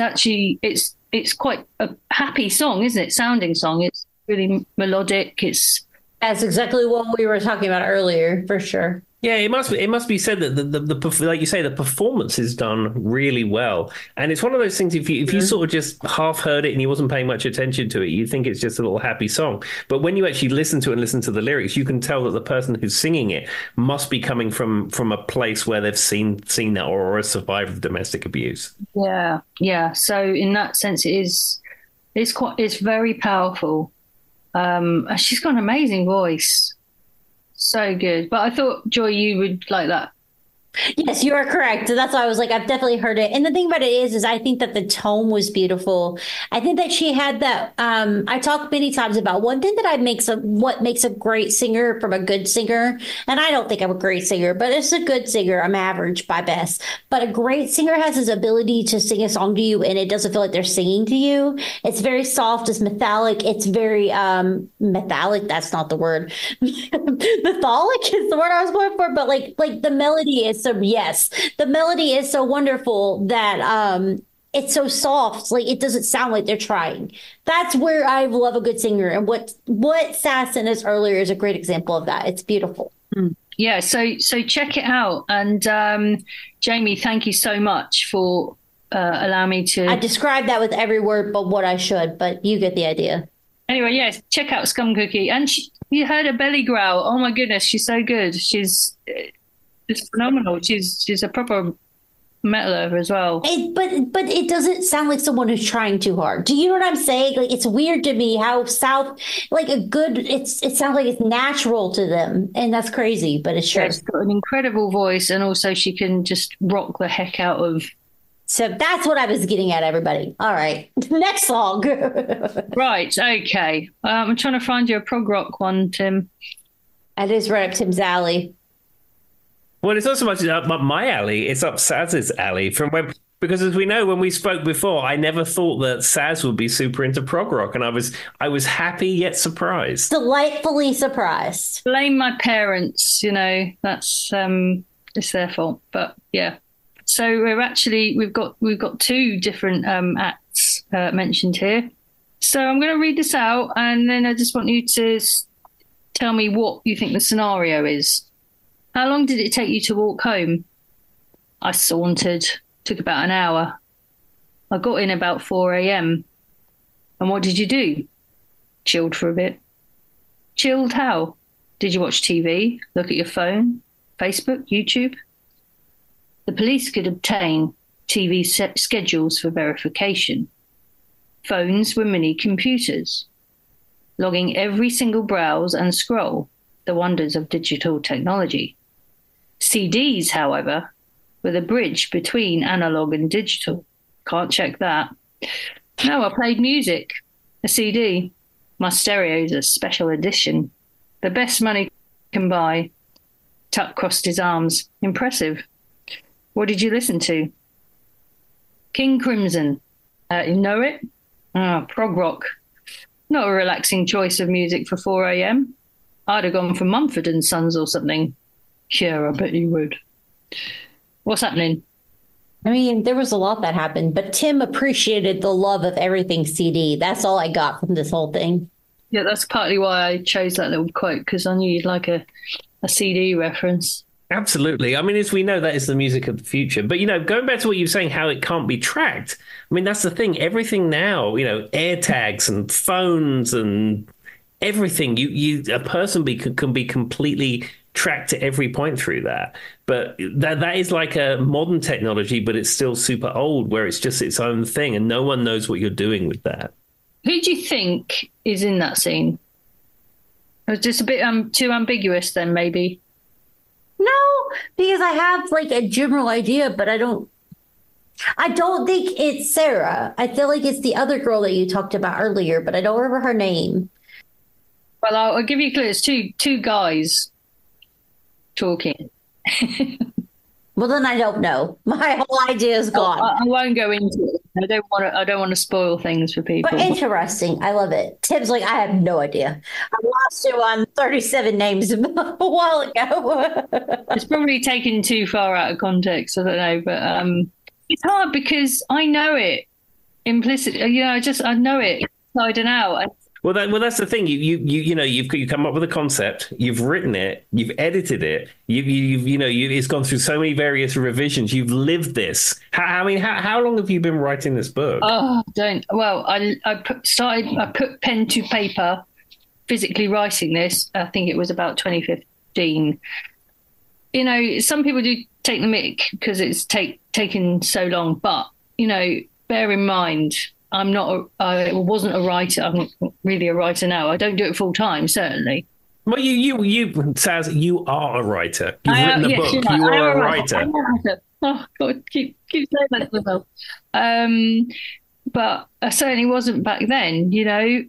it's quite a happy song, isn't it? Sounding song. It's really melodic. That's exactly what we were talking about earlier, for sure. Yeah, it must be said that the like you say, the performance is done really well, and it's one of those things. If you sort of just half heard it and you wasn't paying much attention to it, you think it's just a little happy song. But when you actually listen to it and listen to the lyrics, you can tell that the person who's singing it must be coming from a place where they've seen that or survived of domestic abuse. Yeah, yeah. So in that sense, it's very powerful. She's got an amazing voice. So good. But I thought, Joy, you would like that. Yes, you are correct. That's why I was like, I've definitely heard it. And the thing about it is I think that the tone was beautiful. I think that she had that. I talked many times about one thing that what makes a great singer from a good singer. And I don't think I'm a great singer, but it's a good singer. I'm average by best. But a great singer has his ability to sing a song to you, and it doesn't feel like they're singing to you. It's very soft. It's metallic. It's very metallic. That's not the word. Metallic is the word I was going for. But like the melody is the melody is so wonderful that it's so soft. Like it doesn't sound like they're trying. That's where I love a good singer, and what Saz sent us earlier is a great example of that. It's beautiful. Yeah, so check it out. And Jamie, thank you so much for allowing me to. I described that with every word but what I should, but you get the idea. Anyway, yes, check out Scum Cookie, and you heard her belly growl. Oh my goodness, she's so good. It's phenomenal. She's a proper metaler as well. But it doesn't sound like someone who's trying too hard. Do you know what I'm saying? Like it's weird to me how South, like it sounds like it's natural to them, and that's crazy. But it's true. Yeah, she's got an incredible voice, and also she can just rock the heck out of. So that's what I was getting at, everybody. All right, next song. Right. Okay. I'm trying to find you a prog rock one, Tim. It is right up Tim's alley. Well, it's not so much up my alley; it's up Saz's alley. Because as we know, when we spoke before, I never thought that Saz would be super into prog rock, and I was happy yet surprised, delightfully surprised. Blame my parents, that's it's their fault. But yeah, so we've got two different acts mentioned here. So I'm going to read this out, and then I just want you to tell me what you think the scenario is. How long did it take you to walk home? I sauntered. Took about an hour. I got in about 4 a.m. And what did you do? Chilled for a bit. Chilled how? Did you watch TV? Look at your phone? Facebook? YouTube? The police could obtain TV schedules for verification. Phones were mini computers, logging every single browse and scroll, the wonders of digital technology. CDs, however, were the bridge between analog and digital. Can't check that. No, I played music. A CD. My stereo's a special edition. The best money can buy. Tuck crossed his arms. Impressive. What did you listen to? King Crimson. You know it? Prog rock. Not a relaxing choice of music for 4 a.m. I'd have gone for Mumford and Sons or something. Yeah, I bet you would. What's happening? I mean, there was a lot that happened, but Tim appreciated the love of everything CD. That's all I got from this whole thing. Yeah, that's partly why I chose that little quote, because I knew you'd like a CD reference. Absolutely. I mean, as we know, that is the music of the future. But, going back to what you were saying, how it can't be tracked. I mean, that's the thing. Everything now, air tags and phones and everything, a person can be completely tracked at every point through that. But that is like a modern technology, but it's still super old, where it's just its own thing, and no one knows what you're doing with that. Who do you think is in that scene? It was just a bit too ambiguous then, maybe. No, because I have like a general idea, but I don't think it's Sarah. I feel like it's the other girl that you talked about earlier, but I don't remember her name. Well, I'll give you a clue. It's two guys talking. Well, then I don't know. My whole idea is gone. I won't go into it. I don't want to spoil things for people. But interesting. I love it. Tim's like, I have no idea. I lost you on 37 names a while ago. It's probably taken too far out of context. I don't know, but it's hard because I know it implicitly. I know it inside and out. Well, that's the thing. You've come up with a concept. You've written it. You've edited it. It's gone through so many various revisions. You've lived this. How long have you been writing this book? Oh, don't. Well, I put pen to paper, physically writing this. I think it was about 2015. Some people do take the mick because it's taken so long, but bear in mind. I wasn't a writer. I'm not really a writer now. I don't do it full time, certainly. Well, Saz, you are a writer. You've written a book. You are a writer. Oh God, keep saying that to myself. But I certainly wasn't back then.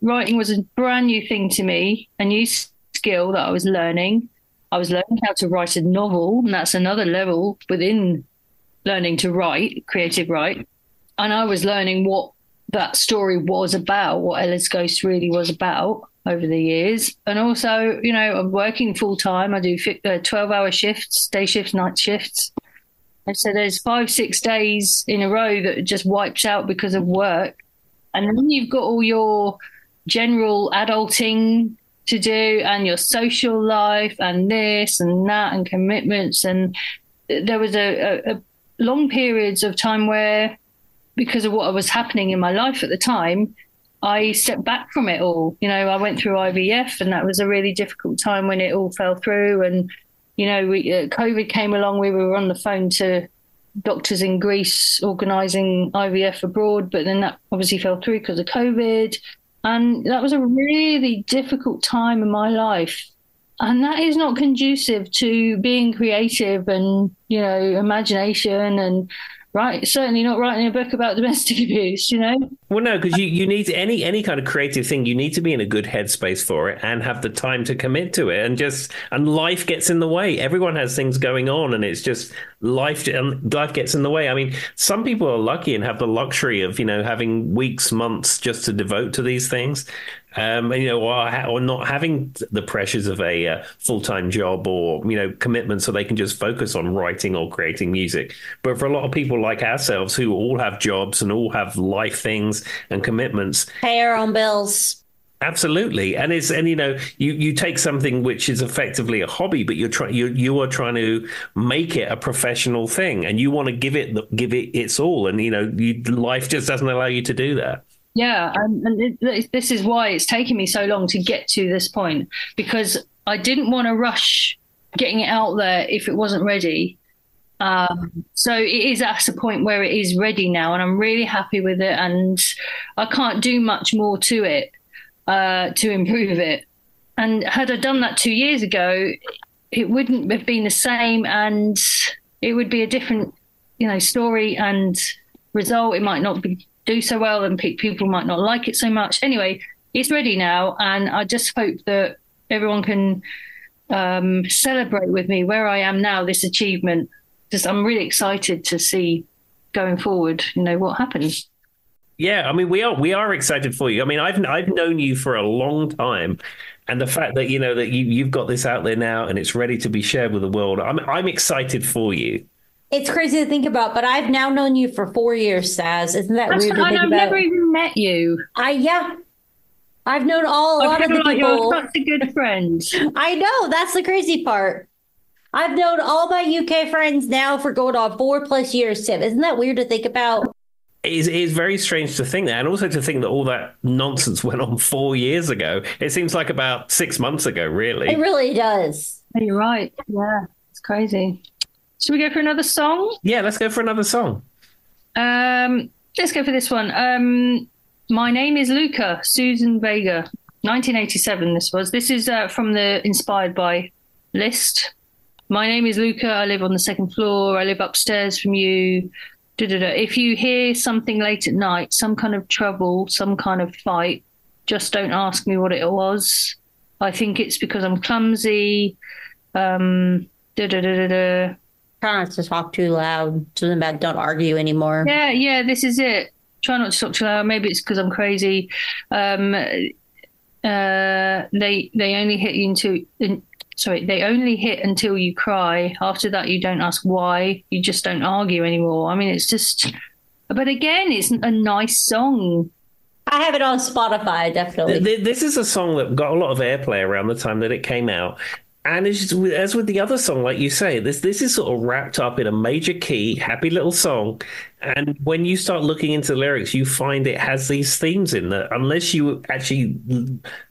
Writing was a brand new thing to me, a new skill that I was learning. I was learning how to write a novel, and that's another level within learning to write, creative write. And I was learning what that story was about, what Ella's Ghost really was about over the years. And also, I'm working full time. I do 12-hour shifts, day shifts, night shifts. And so there's 5-6 days in a row that just wipes out because of work. And then you've got all your general adulting to do and your social life and this and that and commitments. And there was a long periods of time where, because of what was happening in my life at the time, I stepped back from it all. I went through IVF, and that was a really difficult time when it all fell through. And, COVID came along. We were on the phone to doctors in Greece organising IVF abroad, but then that obviously fell through because of COVID. And that was a really difficult time in my life. And that is not conducive to being creative and, imagination and, right, certainly not writing a book about domestic abuse, Well, no, because you need any kind of creative thing. You need to be in a good headspace for it and have the time to commit to it. And life gets in the way. Everyone has things going on, and it's just life gets in the way. I mean, some people are lucky and have the luxury of having weeks, months just to devote to these things. Or not having the pressures of a full-time job or commitment, so they can just focus on writing or creating music. But for a lot of people like ourselves, who all have jobs and all have life things and commitments, pay our own bills. Absolutely, you take something which is effectively a hobby, but you are trying to make it a professional thing, and you want to give it its all, and life just doesn't allow you to do that. Yeah, and this is why it's taken me so long to get to this point, because I didn't want to rush getting it out there if it wasn't ready. So it is at a point where it is ready now, and I'm really happy with it, and I can't do much more to it to improve it. And had I done that 2 years ago, it wouldn't have been the same, and it would be a different, story and result. It might not do so well, and people might not like it so much. Anyway, it's ready now, and I just hope that everyone can celebrate with me where I am now, this achievement. Just I'm really excited to see going forward, what happens. Yeah, I mean, we are excited for you. I mean, I've known you for a long time, and the fact that that you've got this out there now and it's ready to be shared with the world, I'm excited for you. It's crazy to think about, but I've now known you for 4 years, Saz. Isn't that weird to think about? I've never even met you. Yeah. I've known a lot of the people. You're such a good friend. I know. That's the crazy part. I've known all my UK friends now for going on 4+ years, Tim. Isn't that weird to think about? It is very strange to think that, and also to think that all that nonsense went on 4 years ago. It seems like about 6 months ago, It really. really does. You're right. Yeah, it's crazy. Should we go for another song? Yeah, let's go for another song. Let's go for this one. My Name is Luca, Susan Vega, 1987. This was. This is from the Inspired By list. My name is Luca. I live on the second floor. I live upstairs from you. Da-da-da. If you hear something late at night, some kind of trouble, some kind of fight, just don't ask me what it was. I think it's because I'm clumsy. Da-da-da-da-da. Try not to talk too loud. Something about don't argue anymore. Yeah, this is it. Try not to talk too loud. Maybe it's because I'm crazy. They only hit you they only hit until you cry. After that, you don't ask why. You just don't argue anymore. I mean, it's just. But again, it's a nice song. I have it on Spotify, definitely. This is a song that got a lot of airplay around the time that it came out. And as with the other song, like you say, this is sort of wrapped up in a major key, happy little song. And when you start looking into the lyrics, you find it has these themes in that, unless you actually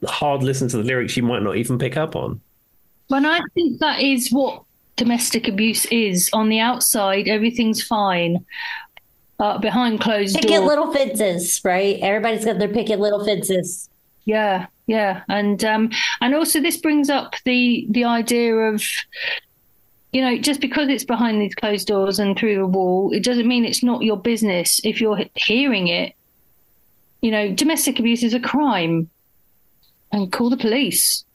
hard listen to the lyrics, you might not even pick up on. When I think that is what domestic abuse is. On the outside, everything's fine. Behind closed Picket doors. little fences, right? Everybody's got their picket little fences. Yeah, and also this brings up the idea of, just because it's behind these closed doors and through the wall, it doesn't mean it's not your business. If you're hearing it, domestic abuse is a crime, and call the police.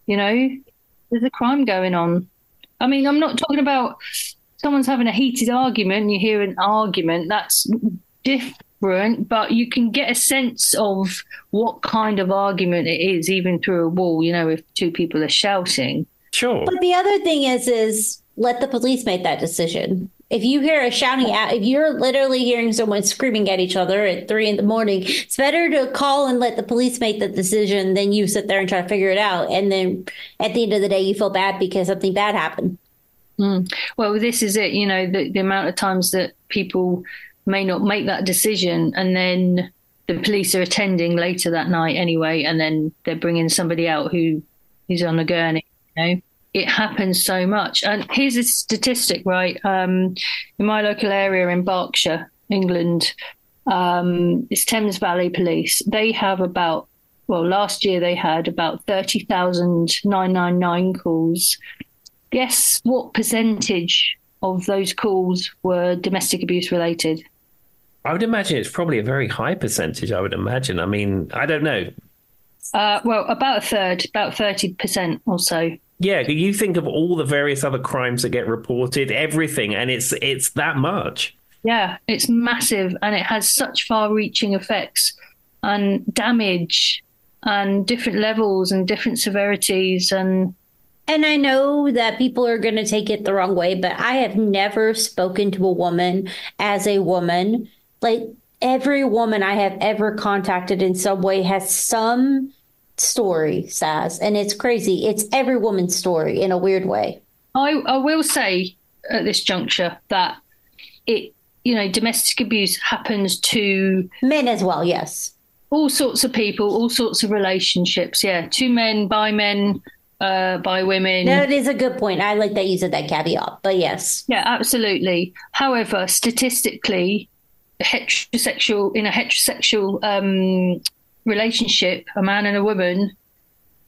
There's a crime going on. I mean, I'm not talking about someone's having a heated argument and you hear an argument. That's different, but you can get a sense of what kind of argument it is, even through a wall, if two people are shouting. Sure. But the other thing is let the police make that decision. If you hear a shouting out, if you're literally hearing someone screaming at each other at 3 a.m, it's better to call and let the police make the decision than you sit there and try to figure it out. And then at the end of the day, you feel bad because something bad happened. Well, this is it. The amount of times that people may not make that decision, and then the police are attending later that night anyway, and then they're bringing somebody out who's on a gurney. It happens so much. And here's a statistic, right? In my local area in Berkshire, England, it's Thames Valley Police. They have last year they had about 30,000 999 calls. Guess what percentage of those calls were domestic abuse related? I would imagine it's probably a very high percentage, I would imagine. I mean, I don't know. About a third, about 30% or so. Yeah, you think of all the various other crimes that get reported, everything, and it's that much. Yeah, it's massive, and it has such far-reaching effects and damage and different levels and different severities. And I know that people are going to take it the wrong way, but I have never spoken to a woman as a woman. Like every woman I have ever contacted in some way has some story, Saz, and it's crazy. It's every woman's story in a weird way. I will say at this juncture that domestic abuse happens to men as well. Yes, all sorts of people, all sorts of relationships. Yeah, to men, by women. No, it is a good point. I like that you said that caveat, but yes. Yeah, absolutely. However, statistically, in a heterosexual relationship, a man and a woman,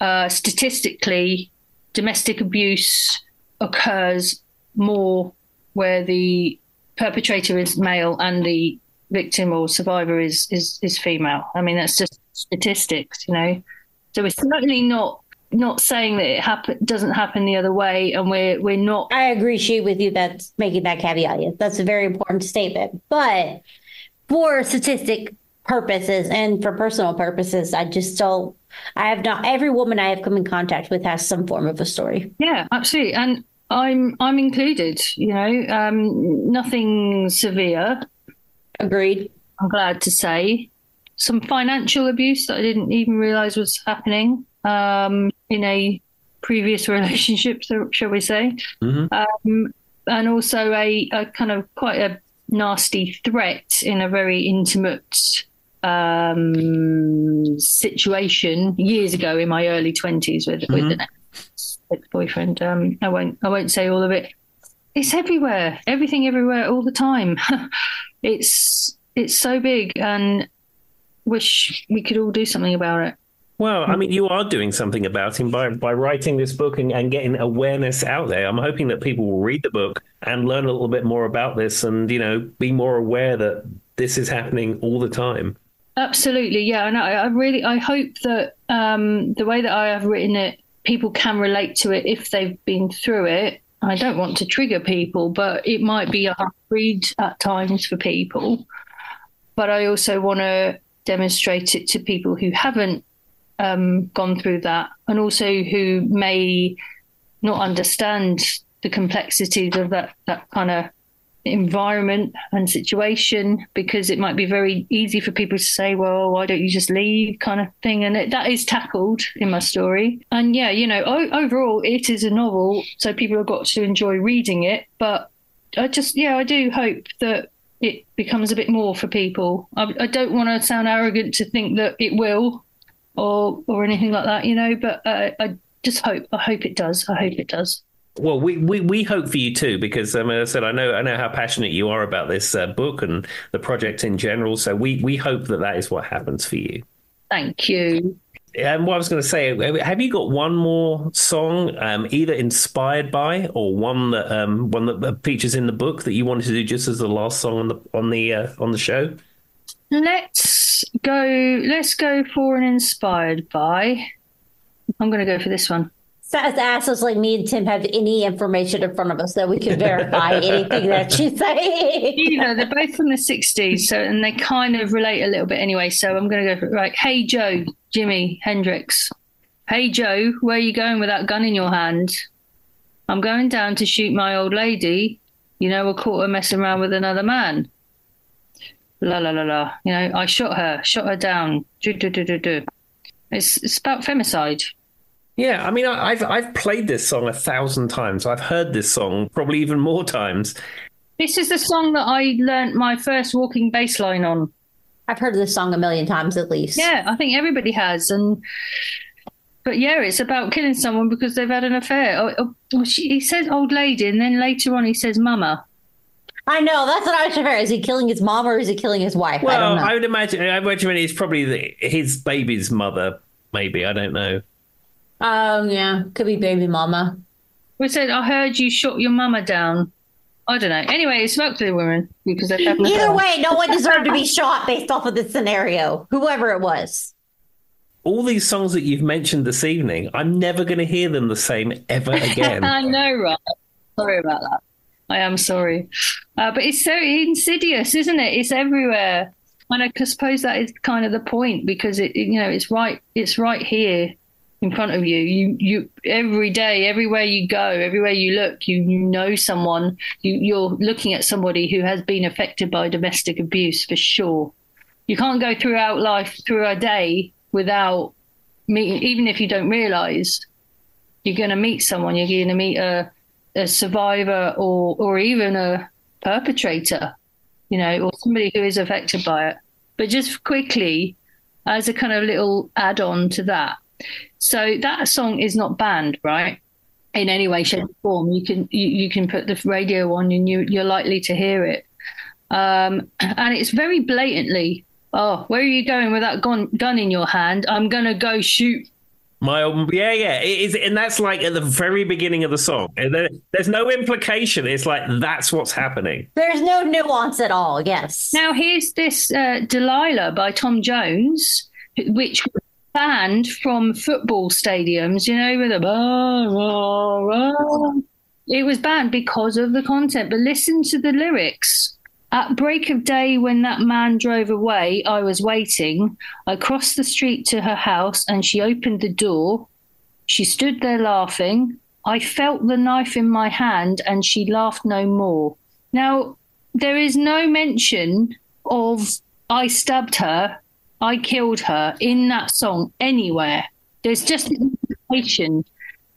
statistically, domestic abuse occurs more where the perpetrator is male and the victim or survivor is female. I mean, that's just statistics, So it's certainly not saying that it doesn't happen the other way, and we're not. I agree with you. That's making that caveat. Yes, that's a very important statement. But for statistic purposes and for personal purposes, I have not. Every woman I have come in contact with has some form of a story. Yeah, absolutely, and I'm included. Nothing severe. Agreed. I'm glad to say. Some financial abuse that I didn't even realize was happening in a previous relationships, shall we say. Mm-hmm. And also a kind of quite a nasty threat in a very intimate situation years ago in my early 20s with an ex-boyfriend. I won't say all of it. It's everywhere, everything everywhere all the time. It's so big, and wish we could all do something about it. Well, I mean, you are doing something about him by writing this book and getting awareness out there. I'm hoping that people will read the book and learn a little bit more about this and, be more aware that this is happening all the time. Absolutely. Yeah. And I hope that the way that I have written it, people can relate to it if they've been through it. I don't want to trigger people, but it might be a hard read at times for people. But I also want to demonstrate it to people who haven't gone through that, and also who may not understand the complexities of that kind of environment and situation, because it might be very easy for people to say, well, why don't you just leave, kind of thing. And that is tackled in my story. And yeah, overall it is a novel, so people have got to enjoy reading it. But I do hope that it becomes a bit more for people. I don't want to sound arrogant to think that it will, or anything like that, but I just hope it does. I hope it does. Well, we hope for you too, because as I said, I know how passionate you are about this book and the project in general. So we hope that is what happens for you. Thank you. And what I was going to say, have you got one more song, either inspired by or one that features in the book that you wanted to do just as the last song on the show? Let's go for an inspired by. I'm going to go for this one. Saz asked us, like, me and Tim have any information in front of us that we can verify anything that she's saying. They're both from the 60s, and they kind of relate a little bit anyway. So I'm going to go for it. Right. Hey, Joe, Jimi Hendrix. Hey, Joe, where are you going with that gun in your hand? I'm going down to shoot my old lady. I caught her messing around with another man. La, la, la, la. I shot her down. It's about femicide. Yeah, I mean, I've played this song 1,000 times. I've heard this song probably even more times. This is the song that I learnt my first walking bass line on. I've heard this song 1,000,000 times at least. Yeah, I think everybody has. But yeah, it's about killing someone because they've had an affair. He says old lady, and then later on he says mama. I know, that's what I was sure. Is he killing his mom or is he killing his wife? Well, I don't know. I would imagine it's probably his baby's mother, maybe. I don't know. Yeah, could be baby mama. We said, I heard you shot your mama down. I don't know. Anyway, it's about the women because they have Either way, no one deserved to be shot based off of this scenario, whoever it was. All these songs that you've mentioned this evening, I'm never going to hear them the same ever again. I know, right? Sorry about that. I am sorry. But it's so insidious, isn't it? It's everywhere. And I suppose that is kind of the point, because it's right here in front of you. You every day, everywhere you go, everywhere you look, you know someone. You're looking at somebody who has been affected by domestic abuse for sure. You can't go throughout life, through a day, without meeting. Even if you don't realise, you're going to meet someone. You're going to meet a survivor or even a perpetrator, or somebody who is affected by it. But just quickly, as a kind of little add-on to that. So that song is not banned, right? In any way, shape, or form. You can put the radio on and you're likely to hear it. And it's very blatantly, oh, where are you going with that gun in your hand? I'm going to go shoot. It is, and that's like at the very beginning of the song. And there's no implication. It's like that's what's happening. There's no nuance at all. Yes. Now here's this Delilah by Tom Jones, which was banned from football stadiums. With a rah, rah, rah. It was banned because of the content. But listen to the lyrics. At break of day, when that man drove away, I was waiting. I crossed the street to her house and she opened the door. She stood there laughing. I felt the knife in my hand and she laughed no more. Now, there is no mention of I stabbed her, I killed her in that song anywhere. There's just an implication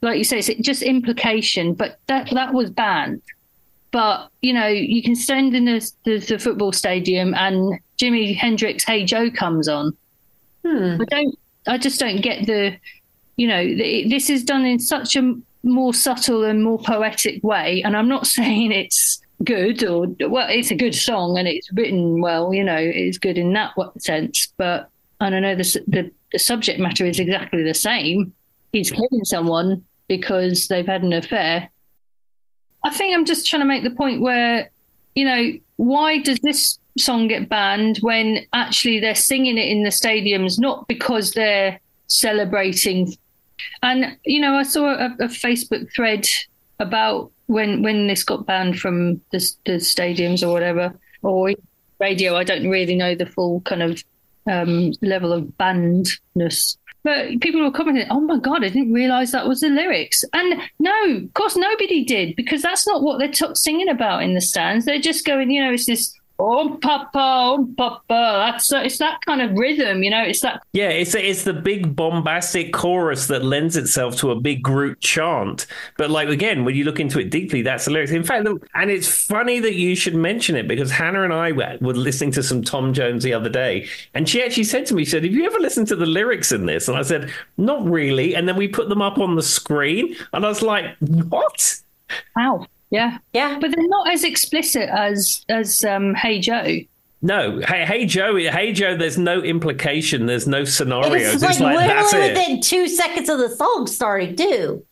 like you say, it's just implication, but that was banned. But, you know, you can stand in the football stadium and Jimi Hendrix' Hey Joe comes on. I just don't get this is done in such a more subtle and more poetic way. And I'm not saying it's good it's a good song and it's written well, you know, it's good in that sense. But I don't know, the subject matter is exactly the same. He's killing someone because they've had an affair. I think I'm just trying to make the point where, you know, why does this song get banned when actually they're singing it in the stadiums, not because they're celebrating. And, you know, I saw a Facebook thread about when this got banned from the stadiums or whatever, or radio. I don't really know the full kind of level of bannedness. But people were commenting, oh, my God, I didn't realise that was the lyrics. And no, of course, nobody did, because that's not what they're singing about in the stands. They're just going, you know, it's this, oh, papa. It's that kind of rhythm, you know, it's that. Yeah, it's the big bombastic chorus that lends itself to a big group chant. But like, again, when you look into it deeply, that's the lyrics. In fact, and it's funny that you should mention it, because Hannah and I were listening to some Tom Jones the other day, and she actually said to me, she said, have you ever listened to the lyrics in this? And I said, not really. And then we put them up on the screen, and I was like, what? Wow. Yeah, but they're not as explicit as Hey Joe. No, Hey Joe. There's no implication. There's no scenario. It's like literally within 2 seconds of the song starting too.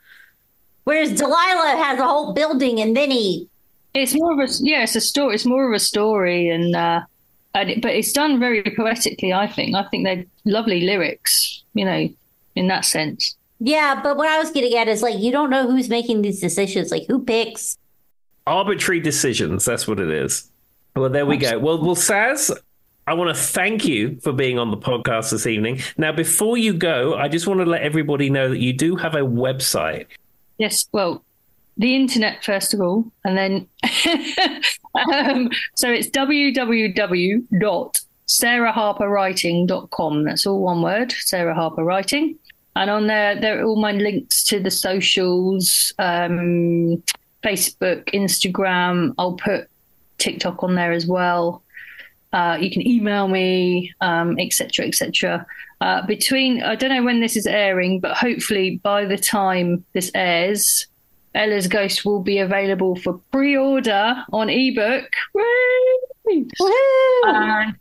Whereas Delilah has a whole building, and then it's more of a it's a story. It's more of a story, but it's done very poetically. I think they're lovely lyrics. You know, in that sense. Yeah, but what I was getting at is like you don't know who's making these decisions. Like who picks. Arbitrary decisions. That's what it is. Well, there we go. Well, Saz, I want to thank you for being on the podcast this evening. Now, before you go, I just want to let everybody know that you do have a website. Yes. Well, the internet, first of all, and then so it's www.sarahharperwriting.com. That's all one word, Sarah Harper Writing. And on there are all my links to the socials, Facebook, Instagram. I'll put TikTok on there as well. You can email me, etc., etc. I don't know when this is airing, but hopefully by the time this airs, Ella's Ghost will be available for pre-order on ebook. Woo! And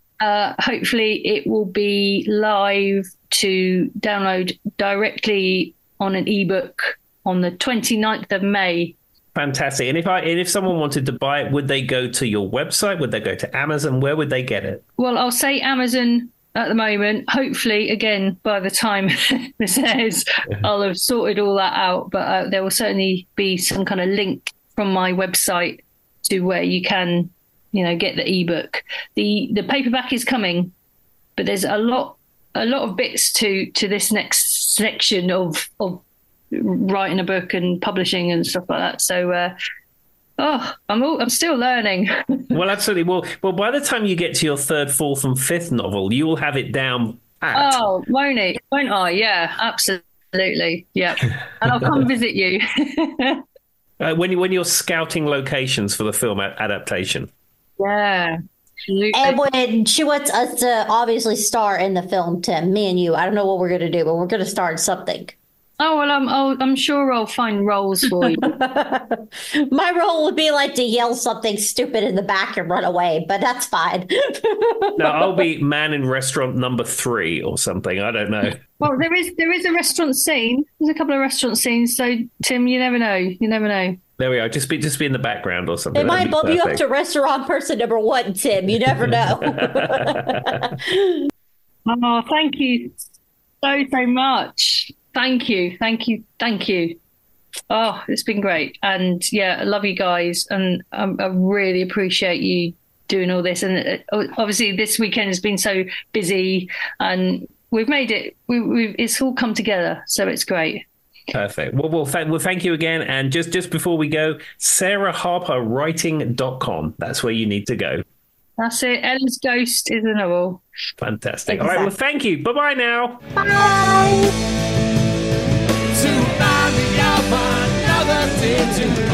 hopefully it will be live to download directly on an ebook on the 29th of May. Fantastic. And if someone wanted to buy it, would they go to your website? Would they go to Amazon? Where would they get it? Well, I'll say Amazon at the moment. Hopefully, again, by the time this airs, I'll have sorted all that out. But there will certainly be some kind of link from my website to where you can, you know, get the ebook. The paperback is coming, but there's a lot of bits to this next section of writing a book and publishing and stuff like that. So, I'm still learning. Well, absolutely. Well, by the time you get to your third, fourth, and fifth novel, you will have it down pat. Oh, won't I? Yeah, absolutely. Yeah, and I'll come visit you when you're scouting locations for the film adaptation. Yeah. Absolutely. And when she wants us to obviously star in the film, Tim, me and you, I don't know what we're going to do, but we're going to star in something. Oh, well, I'm sure I'll find roles for you. My role would be like to yell something stupid in the back and run away, but that's fine. No, I'll be man in restaurant number 3 or something. I don't know. Well, there is a restaurant scene. There's a couple of restaurant scenes. So, Tim, you never know. You never know. There we are. Just be in the background or something. It might bump you up to restaurant person number 1, Tim. You never know. Oh, thank you so much. Thank you. Oh, it's been great. And yeah, I love you guys. And I really appreciate you doing all this. And obviously this weekend has been so busy and we've made it, it's all come together. So it's great. Perfect. Well, thank you again. And just before we go, sarahharperwriting.com. That's where you need to go. That's it. Ella's Ghost is a novel. Fantastic. Exactly. All right. Well, thank you. Bye-bye now. Bye. To find the city.